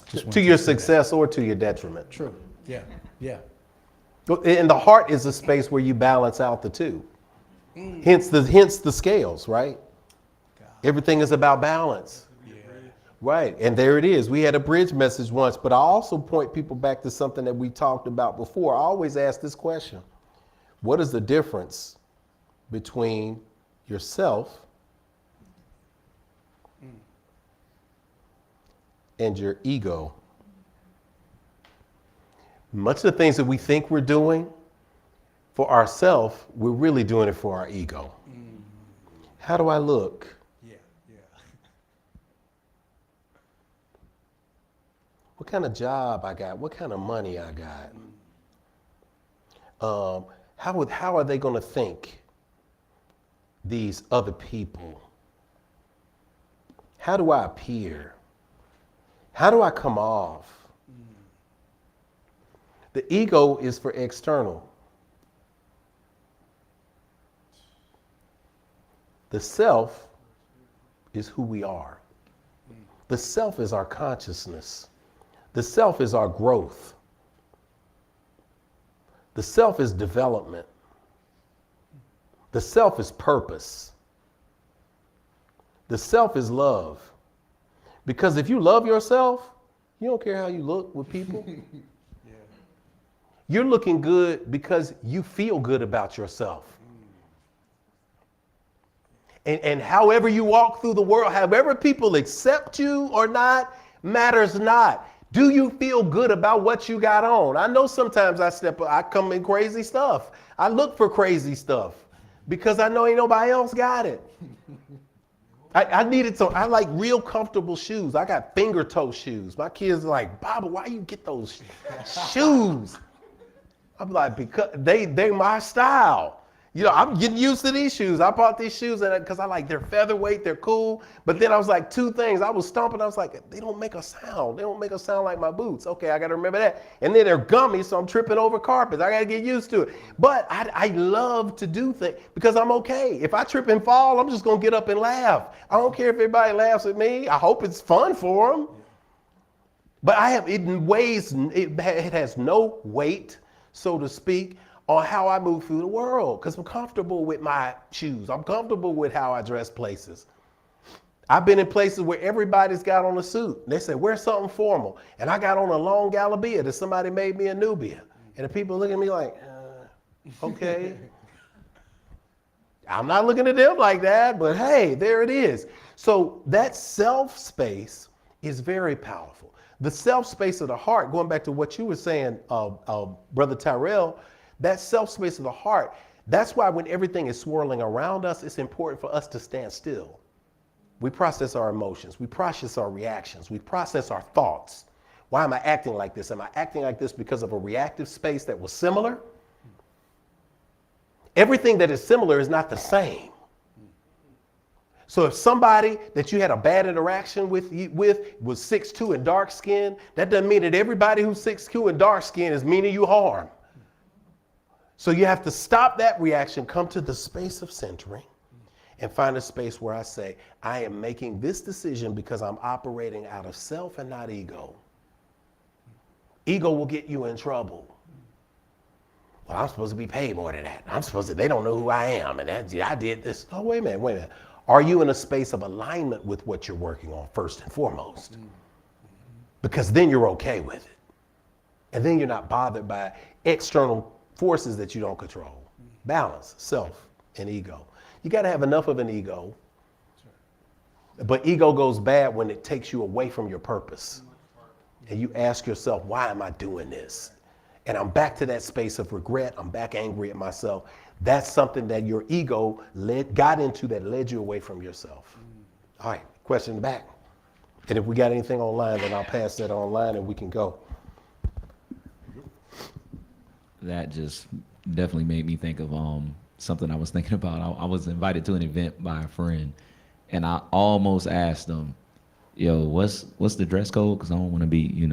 just To wanted your say that. success or to your detriment. True. Yeah. Yeah. And the heart is a space where you balance out the two. Hence the scales, right? Everything is about balance. Right, and there it is. We had a bridge message once, but I also point people back to something that we talked about before. I always ask this question: what is the difference between yourself and your ego? Much of the things that we think we're doing for ourselves, we're really doing it for our ego. How do I look? What kind of job I got? What kind of money I got? How are they going to think, these other people? How do I appear? How do I come off? The ego is for external. The self is who we are. The self is our consciousness. The self is our growth. The self is development. The self is purpose. The self is love. Because if you love yourself, you don't care how you look with people. You're looking good because you feel good about yourself. And however you walk through the world, however people accept you or not, matters not. Do you feel good about what you got on? I know sometimes I come in crazy stuff. I look for crazy stuff because I know ain't nobody else got it. I like real comfortable shoes. I got finger toe shoes. My kids are like, Baba, why you get those shoes? I'm like, because they my style. You know, I'm getting used to these shoes. I bought these shoes because I like, they're featherweight, they're cool. But then I was like, two things. I was stomping, I was like, they don't make a sound. They don't make a sound like my boots. Okay, I got to remember that. And then they're gummy, so I'm tripping over carpets. I got to get used to it. But I love to do things because I'm okay. If I trip and fall, I'm just going to get up and laugh. I don't care if everybody laughs at me. I hope it's fun for them. But I have, it weighs, it has no weight, so to speak, on how I move through the world, because I'm comfortable with my shoes. I'm comfortable with how I dress places. I've been in places where everybody's got on a suit. They say, wear something formal. And I got on a long galabia that somebody made me a Nubia. And the people look at me like, okay. I'm not looking at them like that, but hey, there it is. So that self space is very powerful. The self space of the heart, going back to what you were saying, Brother Tyrell, that self space of the heart, that's why when everything is swirling around us, it's important for us to stand still. We process our emotions. We process our reactions. We process our thoughts. Why am I acting like this? Am I acting like this because of a reactive space that was similar? Everything that is similar is not the same. So if somebody that you had a bad interaction with was 6'2" and dark skinned, that doesn't mean that everybody who's 6'2" and dark skinned is meaning you harm. So you have to stop that reaction, come to the space of centering, and find a space where I say, I am making this decision because I'm operating out of self and not ego. Ego will get you in trouble. Well, I'm supposed to be paid more than that. They don't know who I am, and I did this. Oh, wait a minute. Are you in a space of alignment with what you're working on first and foremost? Because then you're okay with it. And then you're not bothered by external forces that you don't control. Balance, self, and ego. You got to have enough of an ego. But ego goes bad when it takes you away from your purpose. And you ask yourself, why am I doing this? And I'm back to that space of regret. I'm back angry at myself. That's something that your ego got into that led you away from yourself. All right, question in the back. And if we got anything online, then I'll pass that online and we can go. That just definitely made me think of something I was thinking about. I was invited to an event by a friend, and I almost asked them, yo, what's the dress code? Because I don't want to be,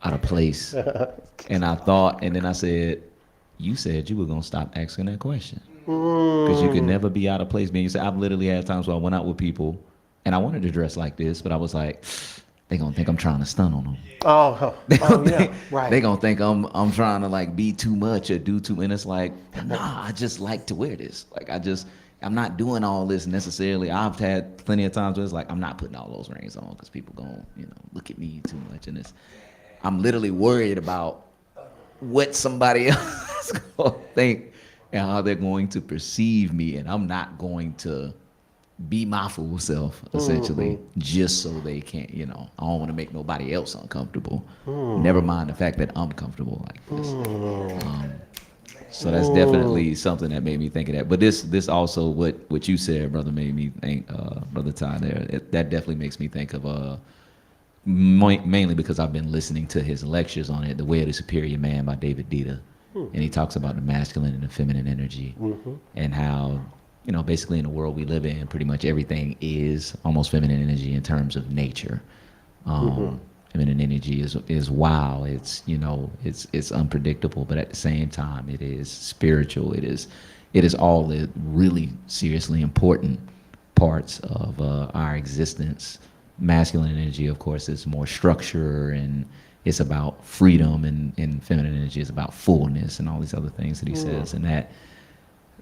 out of place. And then I said, you said you were going to stop asking that question. Because you could never be out of place. Man, you said, I've literally had times where I went out with people, and I wanted to dress like this, but I was like, they gonna think I'm trying to stunt on them. Right. They gonna think I'm trying to like be too much or do too, and it's like, nah, I just like to wear this. Like I'm not doing all this necessarily. I've had plenty of times where it's like I'm not putting all those rings on because people gonna look at me too much, and I'm literally worried about what somebody else is gonna think and how they're going to perceive me, and I'm not going to be my full self, essentially, just so they can't, I don't want to make nobody else uncomfortable. Never mind the fact that I'm comfortable like this. So that's definitely something that made me think of that. But this also, what you said, brother, made me think, Brother Ty there, that definitely makes me think of, mainly because I've been listening to his lectures on it, The Way of the Superior Man by David Dita. And he talks about the masculine and the feminine energy and how, basically in the world we live in, pretty much everything is almost feminine energy in terms of nature. Feminine energy is wild. It's it's unpredictable, but at the same time, it is spiritual. It is all the really seriously important parts of our existence. Masculine energy, of course, is more structure and it's about freedom, and feminine energy is about fullness and all these other things that he says, and that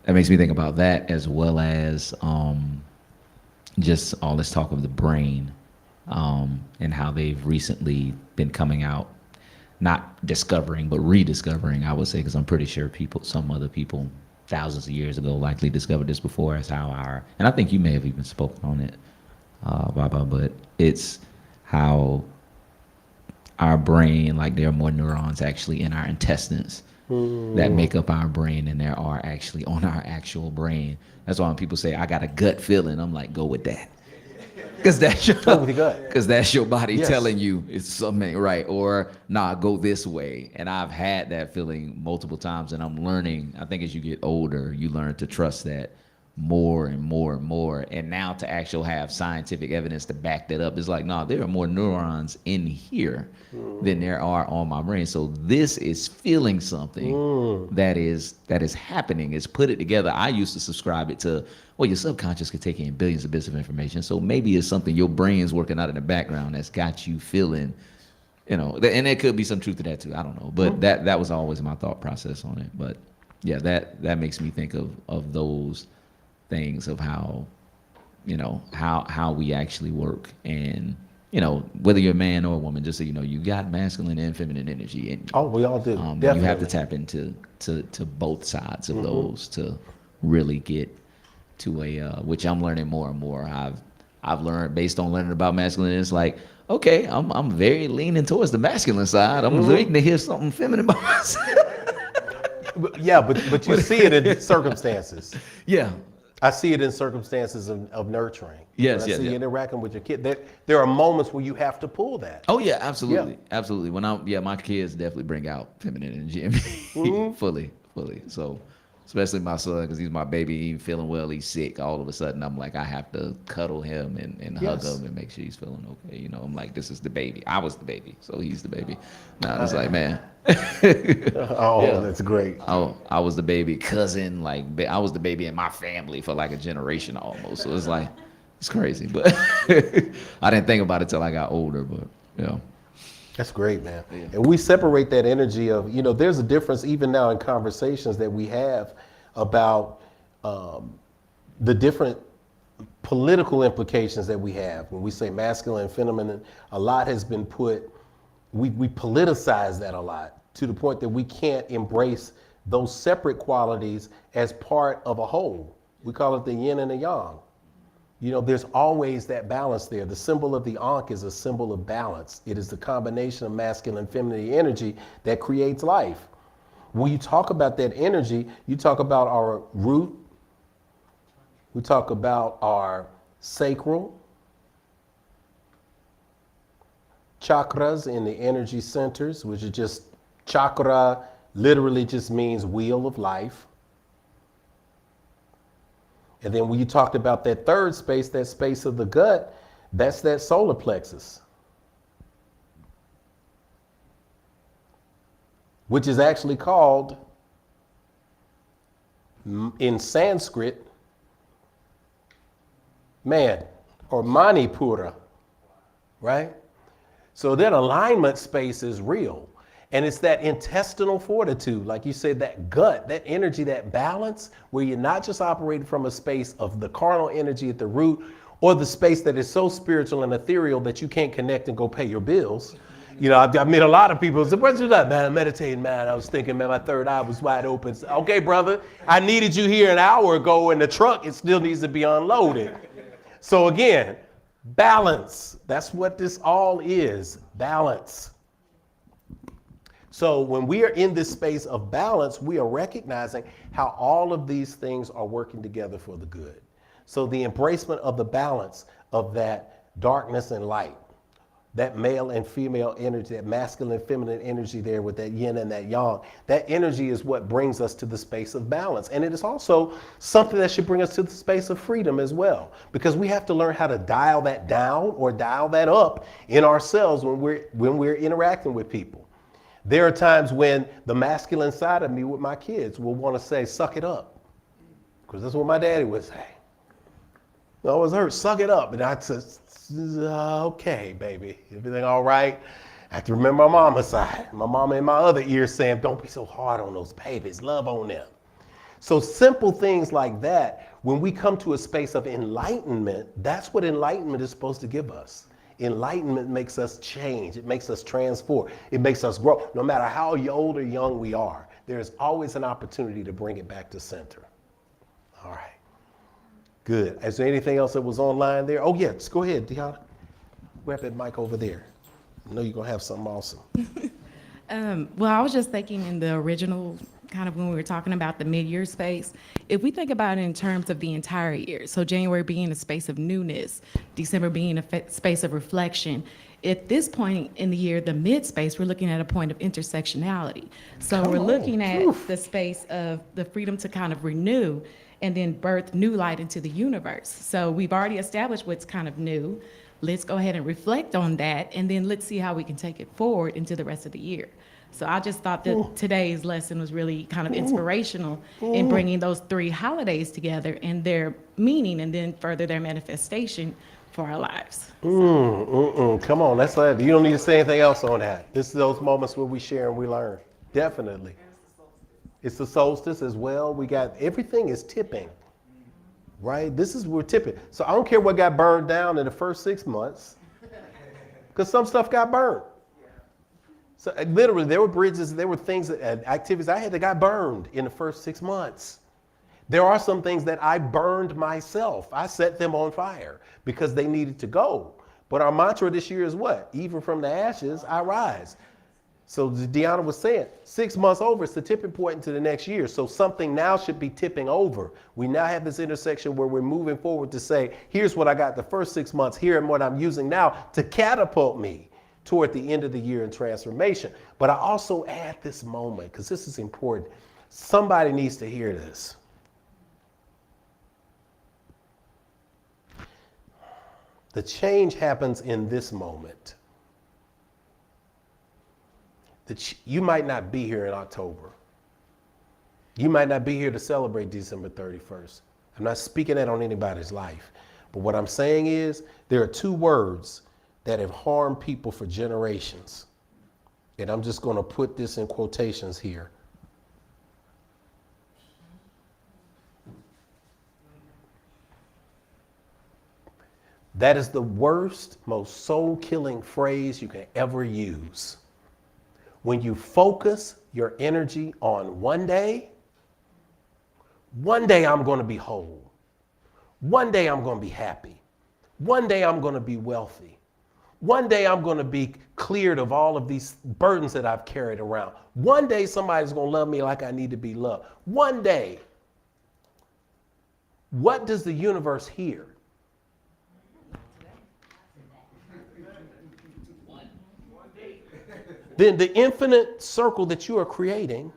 makes me think about that, as well as just all this talk of the brain, and how they've recently been coming out, not discovering, but rediscovering, I would say, because I'm pretty sure some other people thousands of years ago likely discovered this before, as how and I think you may have even spoken on it, Baba, but it's how our brain, like there are more neurons actually in our intestines that make up our brain than there are actually on our actual brain. That's why when people say, I got a gut feeling, I'm like, go with that. Because that's your Talk with your gut. Because that's your body Yes. telling you it's something right, or nah, go this way. And I've had that feeling multiple times, and I'm learning. I think as you get older, you learn to trust that more and more and more. And now to actually have scientific evidence to back that up is like, nah, there are more neurons in here than there are on my brain. So this is feeling something that is happening. It's put it together. I used to subscribe it to, well, your subconscious could take in billions of bits of information. So maybe it's something your brain's working out in the background that's got you feeling, and there could be some truth to that too. I don't know, but that was always my thought process on it. But yeah, that makes me think of those things of how, how we actually work. And, whether you're a man or a woman, just so you know, you got masculine and feminine energy in you. Oh, we all do. You Definitely. have to tap into to both sides of those to really get to a which I'm learning more and more. I've learned based on learning about masculine. It's like, okay, I'm very leaning towards the masculine side. I'm waiting to hear something feminine about myself. Yeah, but you see it in circumstances. Yeah. I see it in circumstances of nurturing. Yes, When I yes, see you yeah. interacting with your kid. There are moments where you have to pull that. Oh yeah, absolutely, Yeah. absolutely. My kids definitely bring out feminine energy in me fully. So, especially my son, because he's my baby, he ain't feeling well, he's sick. All of a sudden, I'm like, I have to cuddle him and hug Yes. him and make sure he's feeling okay. I'm like, this is the baby. I was the baby, so he's the baby. Now it's like, man. Oh, Yeah. that's great. I was the baby cousin, I was the baby in my family for like a generation almost. So it's like, it's crazy, but I didn't think about it till I got older. But That's great, man. And we separate that energy of, there's a difference even now in conversations that we have about the different political implications that we have. When we say masculine and feminine, a lot has been put, we politicize that a lot to the point that we can't embrace those separate qualities as part of a whole. We call it the yin and the yang. There's always that balance there. The symbol of the Ankh is a symbol of balance. It is the combination of masculine and feminine energy that creates life. When you talk about that energy, you talk about our root, we talk about our sacral, chakras in the energy centers, which are just, chakra literally just means wheel of life. And then when you talked about that third space, that space of the gut, that's that solar plexus, which is actually called, in Sanskrit, or Manipura, right? So that alignment space is real. And it's that intestinal fortitude, like you said, that gut, that energy, that balance, where you're not just operating from a space of the carnal energy at the root, or the space that is so spiritual and ethereal that you can't connect and go pay your bills. I've met a lot of people say, what's that, man? I'm meditating, man. I was thinking, man, my third eye was wide open. Okay, brother, I needed you here an hour ago in the truck. It still needs to be unloaded. So again, balance. That's what this all is, balance. So when we are in this space of balance, we are recognizing how all of these things are working together for the good. So the embracement of the balance of that darkness and light, that male and female energy, that masculine and feminine energy there with that yin and that yang, that energy is what brings us to the space of balance. And it is also something that should bring us to the space of freedom as well, because we have to learn how to dial that down or dial that up in ourselves when we're interacting with people. There are times when the masculine side of me with my kids will want to say, suck it up. Because that's what my daddy would say. I was hurt, suck it up. And I said, okay, baby, everything all right? I have to remember my mama's side. My mama in my other ear saying, don't be so hard on those babies, love on them. So simple things like that, when we come to a space of enlightenment, that's what enlightenment is supposed to give us. Enlightenment makes us change. It makes us transform. It makes us grow. No matter how old or young we are, there is always an opportunity to bring it back to center. All right. Good. Is there anything else that was online there? Oh, yeah. Just go ahead, Deanna. Grab that mic over there. I know you're going to have something awesome. Well, I was just thinking in the original kind of when we were talking about the mid-year space, if we think about it in terms of the entire year, so January being a space of newness, December being a space of reflection, at this point in the year, the mid space, we're looking at a point of intersectionality. So we're looking at the space of the freedom to kind of renew and then birth new light into the universe. So we've already established what's kind of new. Let's go ahead and reflect on that, and then let's see how we can take it forward into the rest of the year. So I just thought that today's lesson was really kind of inspirational in bringing those 3 holidays together and their meaning, and then further their manifestation for our lives. Come on, let's let. You don't need to say anything else on that. This is those moments where we share and we learn. Definitely. It's the solstice as well. We got everything is tipping, right? We're tipping. So I don't care what got burned down in the first 6 months, because some stuff got burned. So literally, there were bridges, there were things, activities I had that got burned in the first 6 months. There are some things that I burned myself. I set them on fire because they needed to go. But our mantra this year is what? Even from the ashes, I rise. So Deanna was saying, 6 months over, it's the tipping point into the next year. So something now should be tipping over. We now have this intersection where we're moving forward to say, here's what I got the first 6 months, here and what I'm using now to catapult me toward the end of the year in transformation. But I also add this moment, because this is important. Somebody needs to hear this. The change happens in this moment. You might not be here in October. You might not be here to celebrate December 31st. I'm not speaking that on anybody's life. But what I'm saying is there are 2 words that have harmed people for generations. And I'm just going to put this in quotations here. That is the worst, most soul-killing phrase you can ever use. When you focus your energy on one day I'm going to be whole. One day I'm going to be happy. One day I'm going to be wealthy. One day I'm going to be cleared of all of these burdens that I've carried around. One day somebody's going to love me like I need to be loved. One day. What does the universe hear? Then the infinite circle that you are creating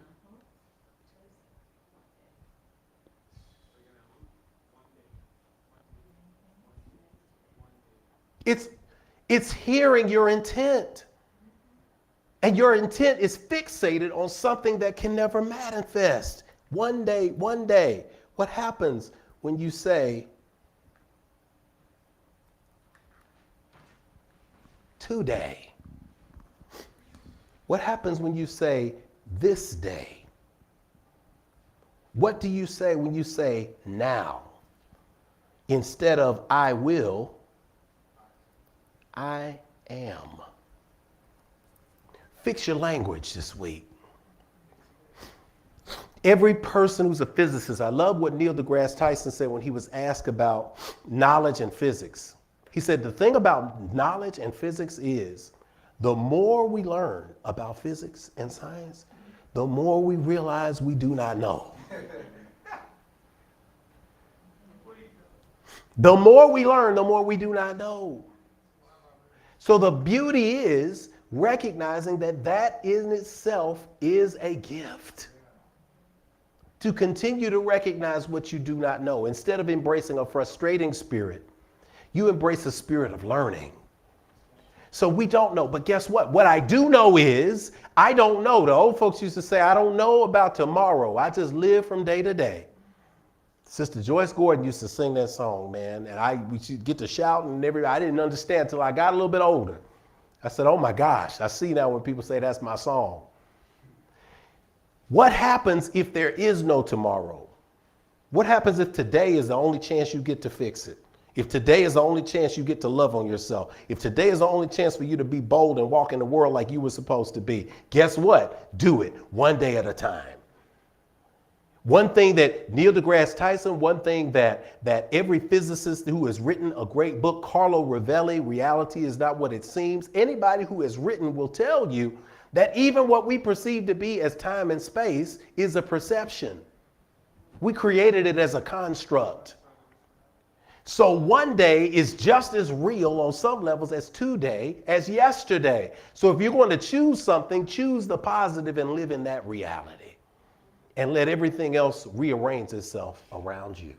it's hearing your intent. And your intent is fixated on something that can never manifest. One day. What happens when you say today? What happens when you say this day? What do you say when you say now? Instead of I will, I am. Fix your language this week. Every person who's a physicist, I love what Neil deGrasse Tyson said when he was asked about knowledge and physics. He said, the thing about knowledge and physics is the more we learn about physics and science, the more we realize we do not know. The more we learn, the more we do not know. So the beauty is recognizing that that in itself is a gift. To continue to recognize what you do not know. Instead of embracing a frustrating spirit, you embrace a spirit of learning. So we don't know, but guess what? What I do know is, I don't know. The old folks used to say, I don't know about tomorrow. I just live from day to day. Sister Joyce Gordon used to sing that song, man. And we should get to shouting and everything. I didn't understand until I got a little bit older. I said, oh my gosh, I see now when people say that's my song. What happens if there is no tomorrow? What happens if today is the only chance you get to fix it? If today is the only chance you get to love on yourself? If today is the only chance for you to be bold and walk in the world like you were supposed to be? Guess what? Do it one day at a time. One thing that Neil deGrasse Tyson, one thing that every physicist who has written a great book, Carlo Rovelli, Reality is Not What It Seems, anybody who has written will tell you That even what we perceive to be as time and space is a perception. We created it as a construct. So one day is just as real on some levels as today as yesterday. So if you're going to choose something, choose the positive and live in that reality. And let everything else rearrange itself around you.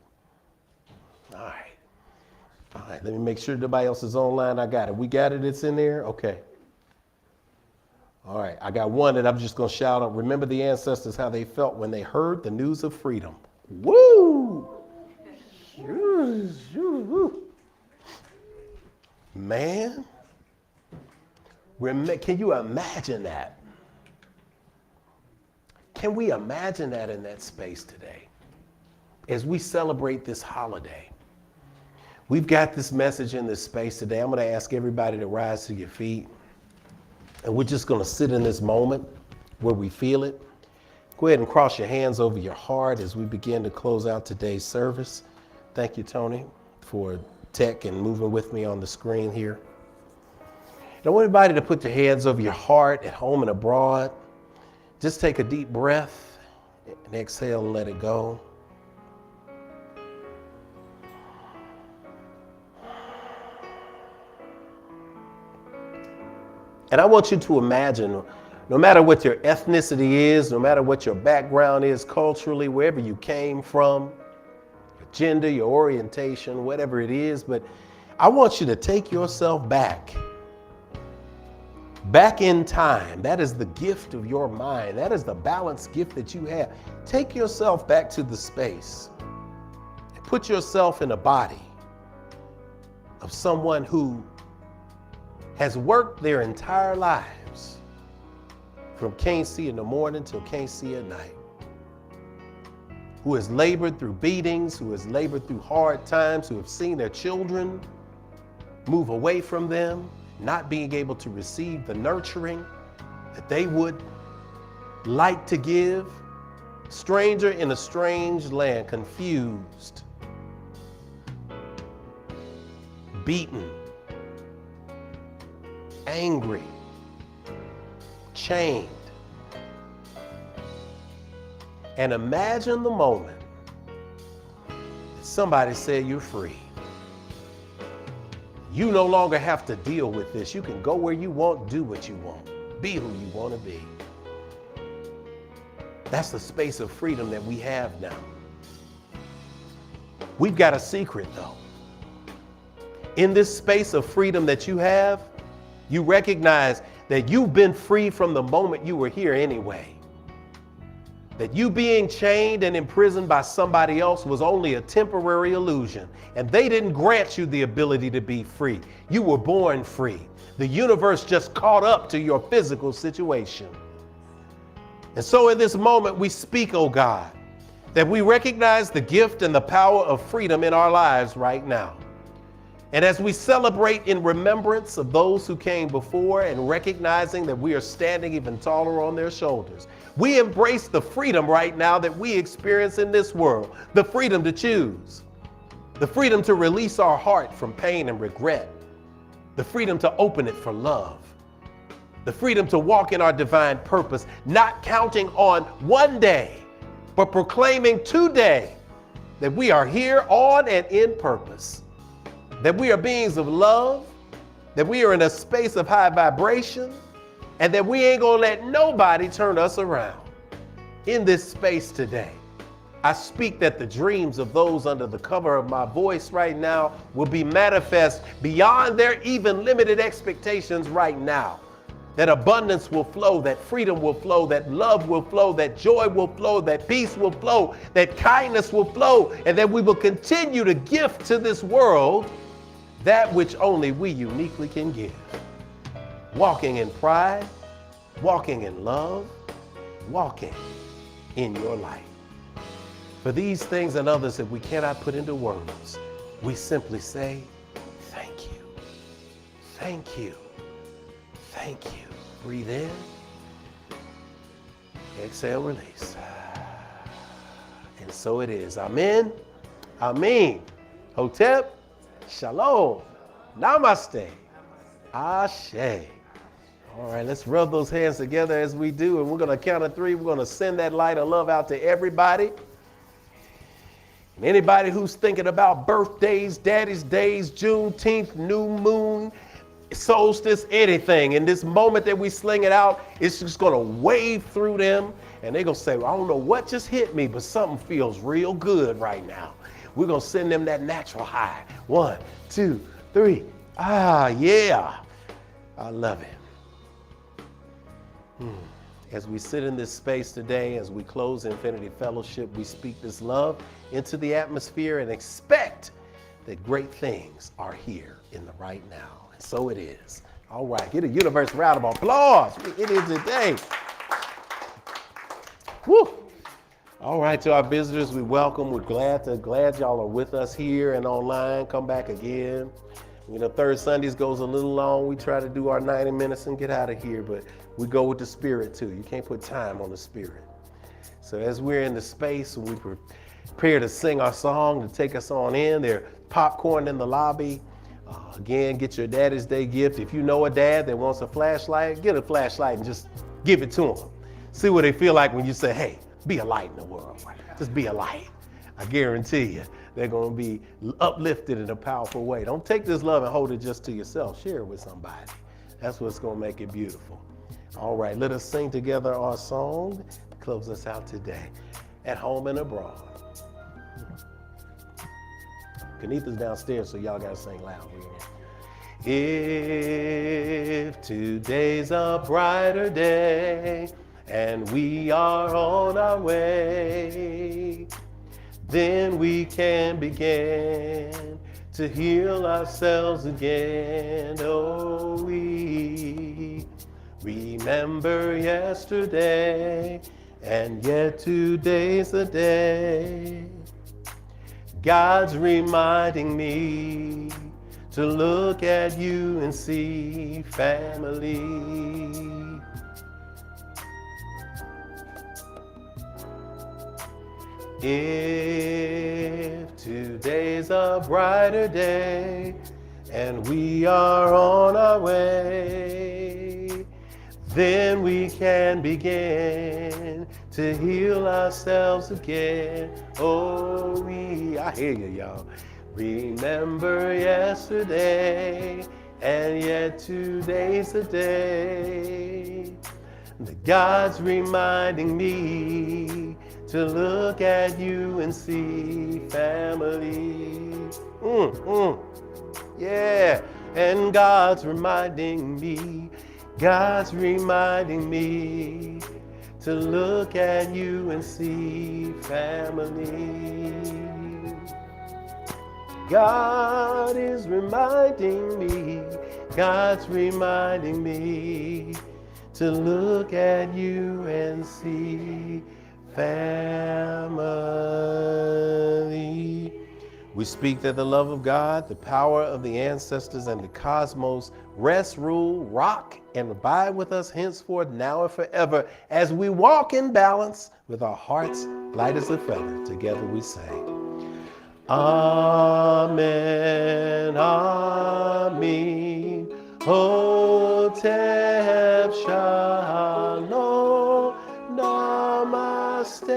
All right. All right, let me make sure nobody else is online. I got it. We got it. It's in there? Okay. All right, I got one that I'm just going to shout out. Remember the ancestors, how they felt when they heard the news of freedom. Woo! Man, can you imagine that? Can we imagine that in that space today? As we celebrate this holiday, we've got this message in this space today. I'm going to ask everybody to rise to your feet. And we're just going to sit in this moment where we feel it. Go ahead and cross your hands over your heart as we begin to close out today's service. Thank you, Tony, for tech and moving with me on the screen here. And I want everybody to put your hands over your heart at home and abroad. Just take a deep breath and exhale and let it go. And I want you to imagine, no matter what your ethnicity is, no matter what your background is culturally, wherever you came from, your gender, your orientation, whatever it is, but I want you to take yourself back in time. That is the gift of your mind. That is the balanced gift that you have. Take yourself back to the space and put yourself in a body of someone who has worked their entire lives from can't see in the morning till can't see at night, who has labored through beatings, who has labored through hard times, who have seen their children move away from them, not being able to receive the nurturing that they would like to give, stranger in a strange land, confused, beaten, angry, chained. And imagine the moment that somebody said you're free. You no longer have to deal with this. You can go where you want, do what you want, be who you want to be. That's the space of freedom that we have now. We've got a secret though. In this space of freedom that you have, you recognize that you've been free from the moment you were here anyway. That you being chained and imprisoned by somebody else was only a temporary illusion, and they didn't grant you the ability to be free. You were born free. The universe just caught up to your physical situation. And so in this moment we speak, oh God, that we recognize the gift and the power of freedom in our lives right now. And as we celebrate in remembrance of those who came before and recognizing that we are standing even taller on their shoulders, we embrace the freedom right now that we experience in this world, the freedom to choose, the freedom to release our heart from pain and regret, the freedom to open it for love, the freedom to walk in our divine purpose, not counting on one day, but proclaiming today that we are here on and in purpose. That we are beings of love, that we are in a space of high vibration, and that we ain't gonna let nobody turn us around. In this space today, I speak that the dreams of those under the cover of my voice right now will be manifest beyond their even limited expectations right now. That abundance will flow, that freedom will flow, that love will flow, that joy will flow, that peace will flow, that kindness will flow, and that we will continue to gift to this world that which only we uniquely can give. Walking in pride, walking in love, walking in your light. For these things and others that we cannot put into words, we simply say, thank you, thank you, thank you. Breathe in, exhale, release. And so it is. Amen, amen. Hotep, shalom, namaste, ashe. All right, let's rub those hands together as we do, and we're going to count to 3. We're going to send that light of love out to everybody. And anybody who's thinking about birthdays, daddy's days, Juneteenth, new moon, solstice, anything. In this moment that we sling it out, it's just going to wave through them, and they're going to say, well, I don't know what just hit me, but something feels real good right now. We're going to send them that natural high. 1, 2, 3. Ah, yeah. I love it. As we sit in this space today, as we close Infinity Fellowship, we speak this love into the atmosphere and expect that great things are here in the right now. And so it is. All right, get a universal round of applause. It is today. Woo! All right, to our visitors, we welcome. We're glad y'all are with us here and online. Come back again. You know, third Sundays goes a little long. We try to do our 90 minutes and get out of here, but we go with the spirit too. You can't put time on the spirit. So as we're in the space and we prepare to sing our song to take us on in, there's popcorn in the lobby. Again, get your Daddy's Day gift. If you know a dad that wants a flashlight, get a flashlight and just give it to them. See what they feel like when you say, hey, be a light in the world. Just be a light. I guarantee you, they're going to be uplifted in a powerful way. Don't take this love and hold it just to yourself. Share it with somebody. That's what's going to make it beautiful. All right, let us sing together our song to close us out today. At home and abroad. Kenitha's downstairs, so y'all got to sing loud. If today's a brighter day and we are on our way, then we can begin to heal ourselves again. Oh, we remember yesterday, and yet today's the day. God's reminding me to look at you and see family. If today's a brighter day and we are on our way, then we can begin to heal ourselves again. Oh, I hear you, y'all. Remember yesterday, and yet today's the day that God's reminding me to look at you and see family. Yeah, and God's reminding me to look at you and see family. God is reminding me, God's reminding me to look at you and see family. We speak that the love of God, the power of the ancestors and the cosmos rest, rule, rock, and abide with us henceforth, now and forever, as we walk in balance with our hearts light as a feather. Together we sing. Amen, Amen. Hotep Shalom, Namaste,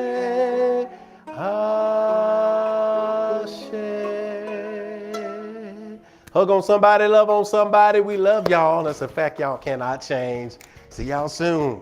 Ashe. Hug on somebody, love on somebody. We love y'all. That's a fact y'all cannot change. See y'all soon.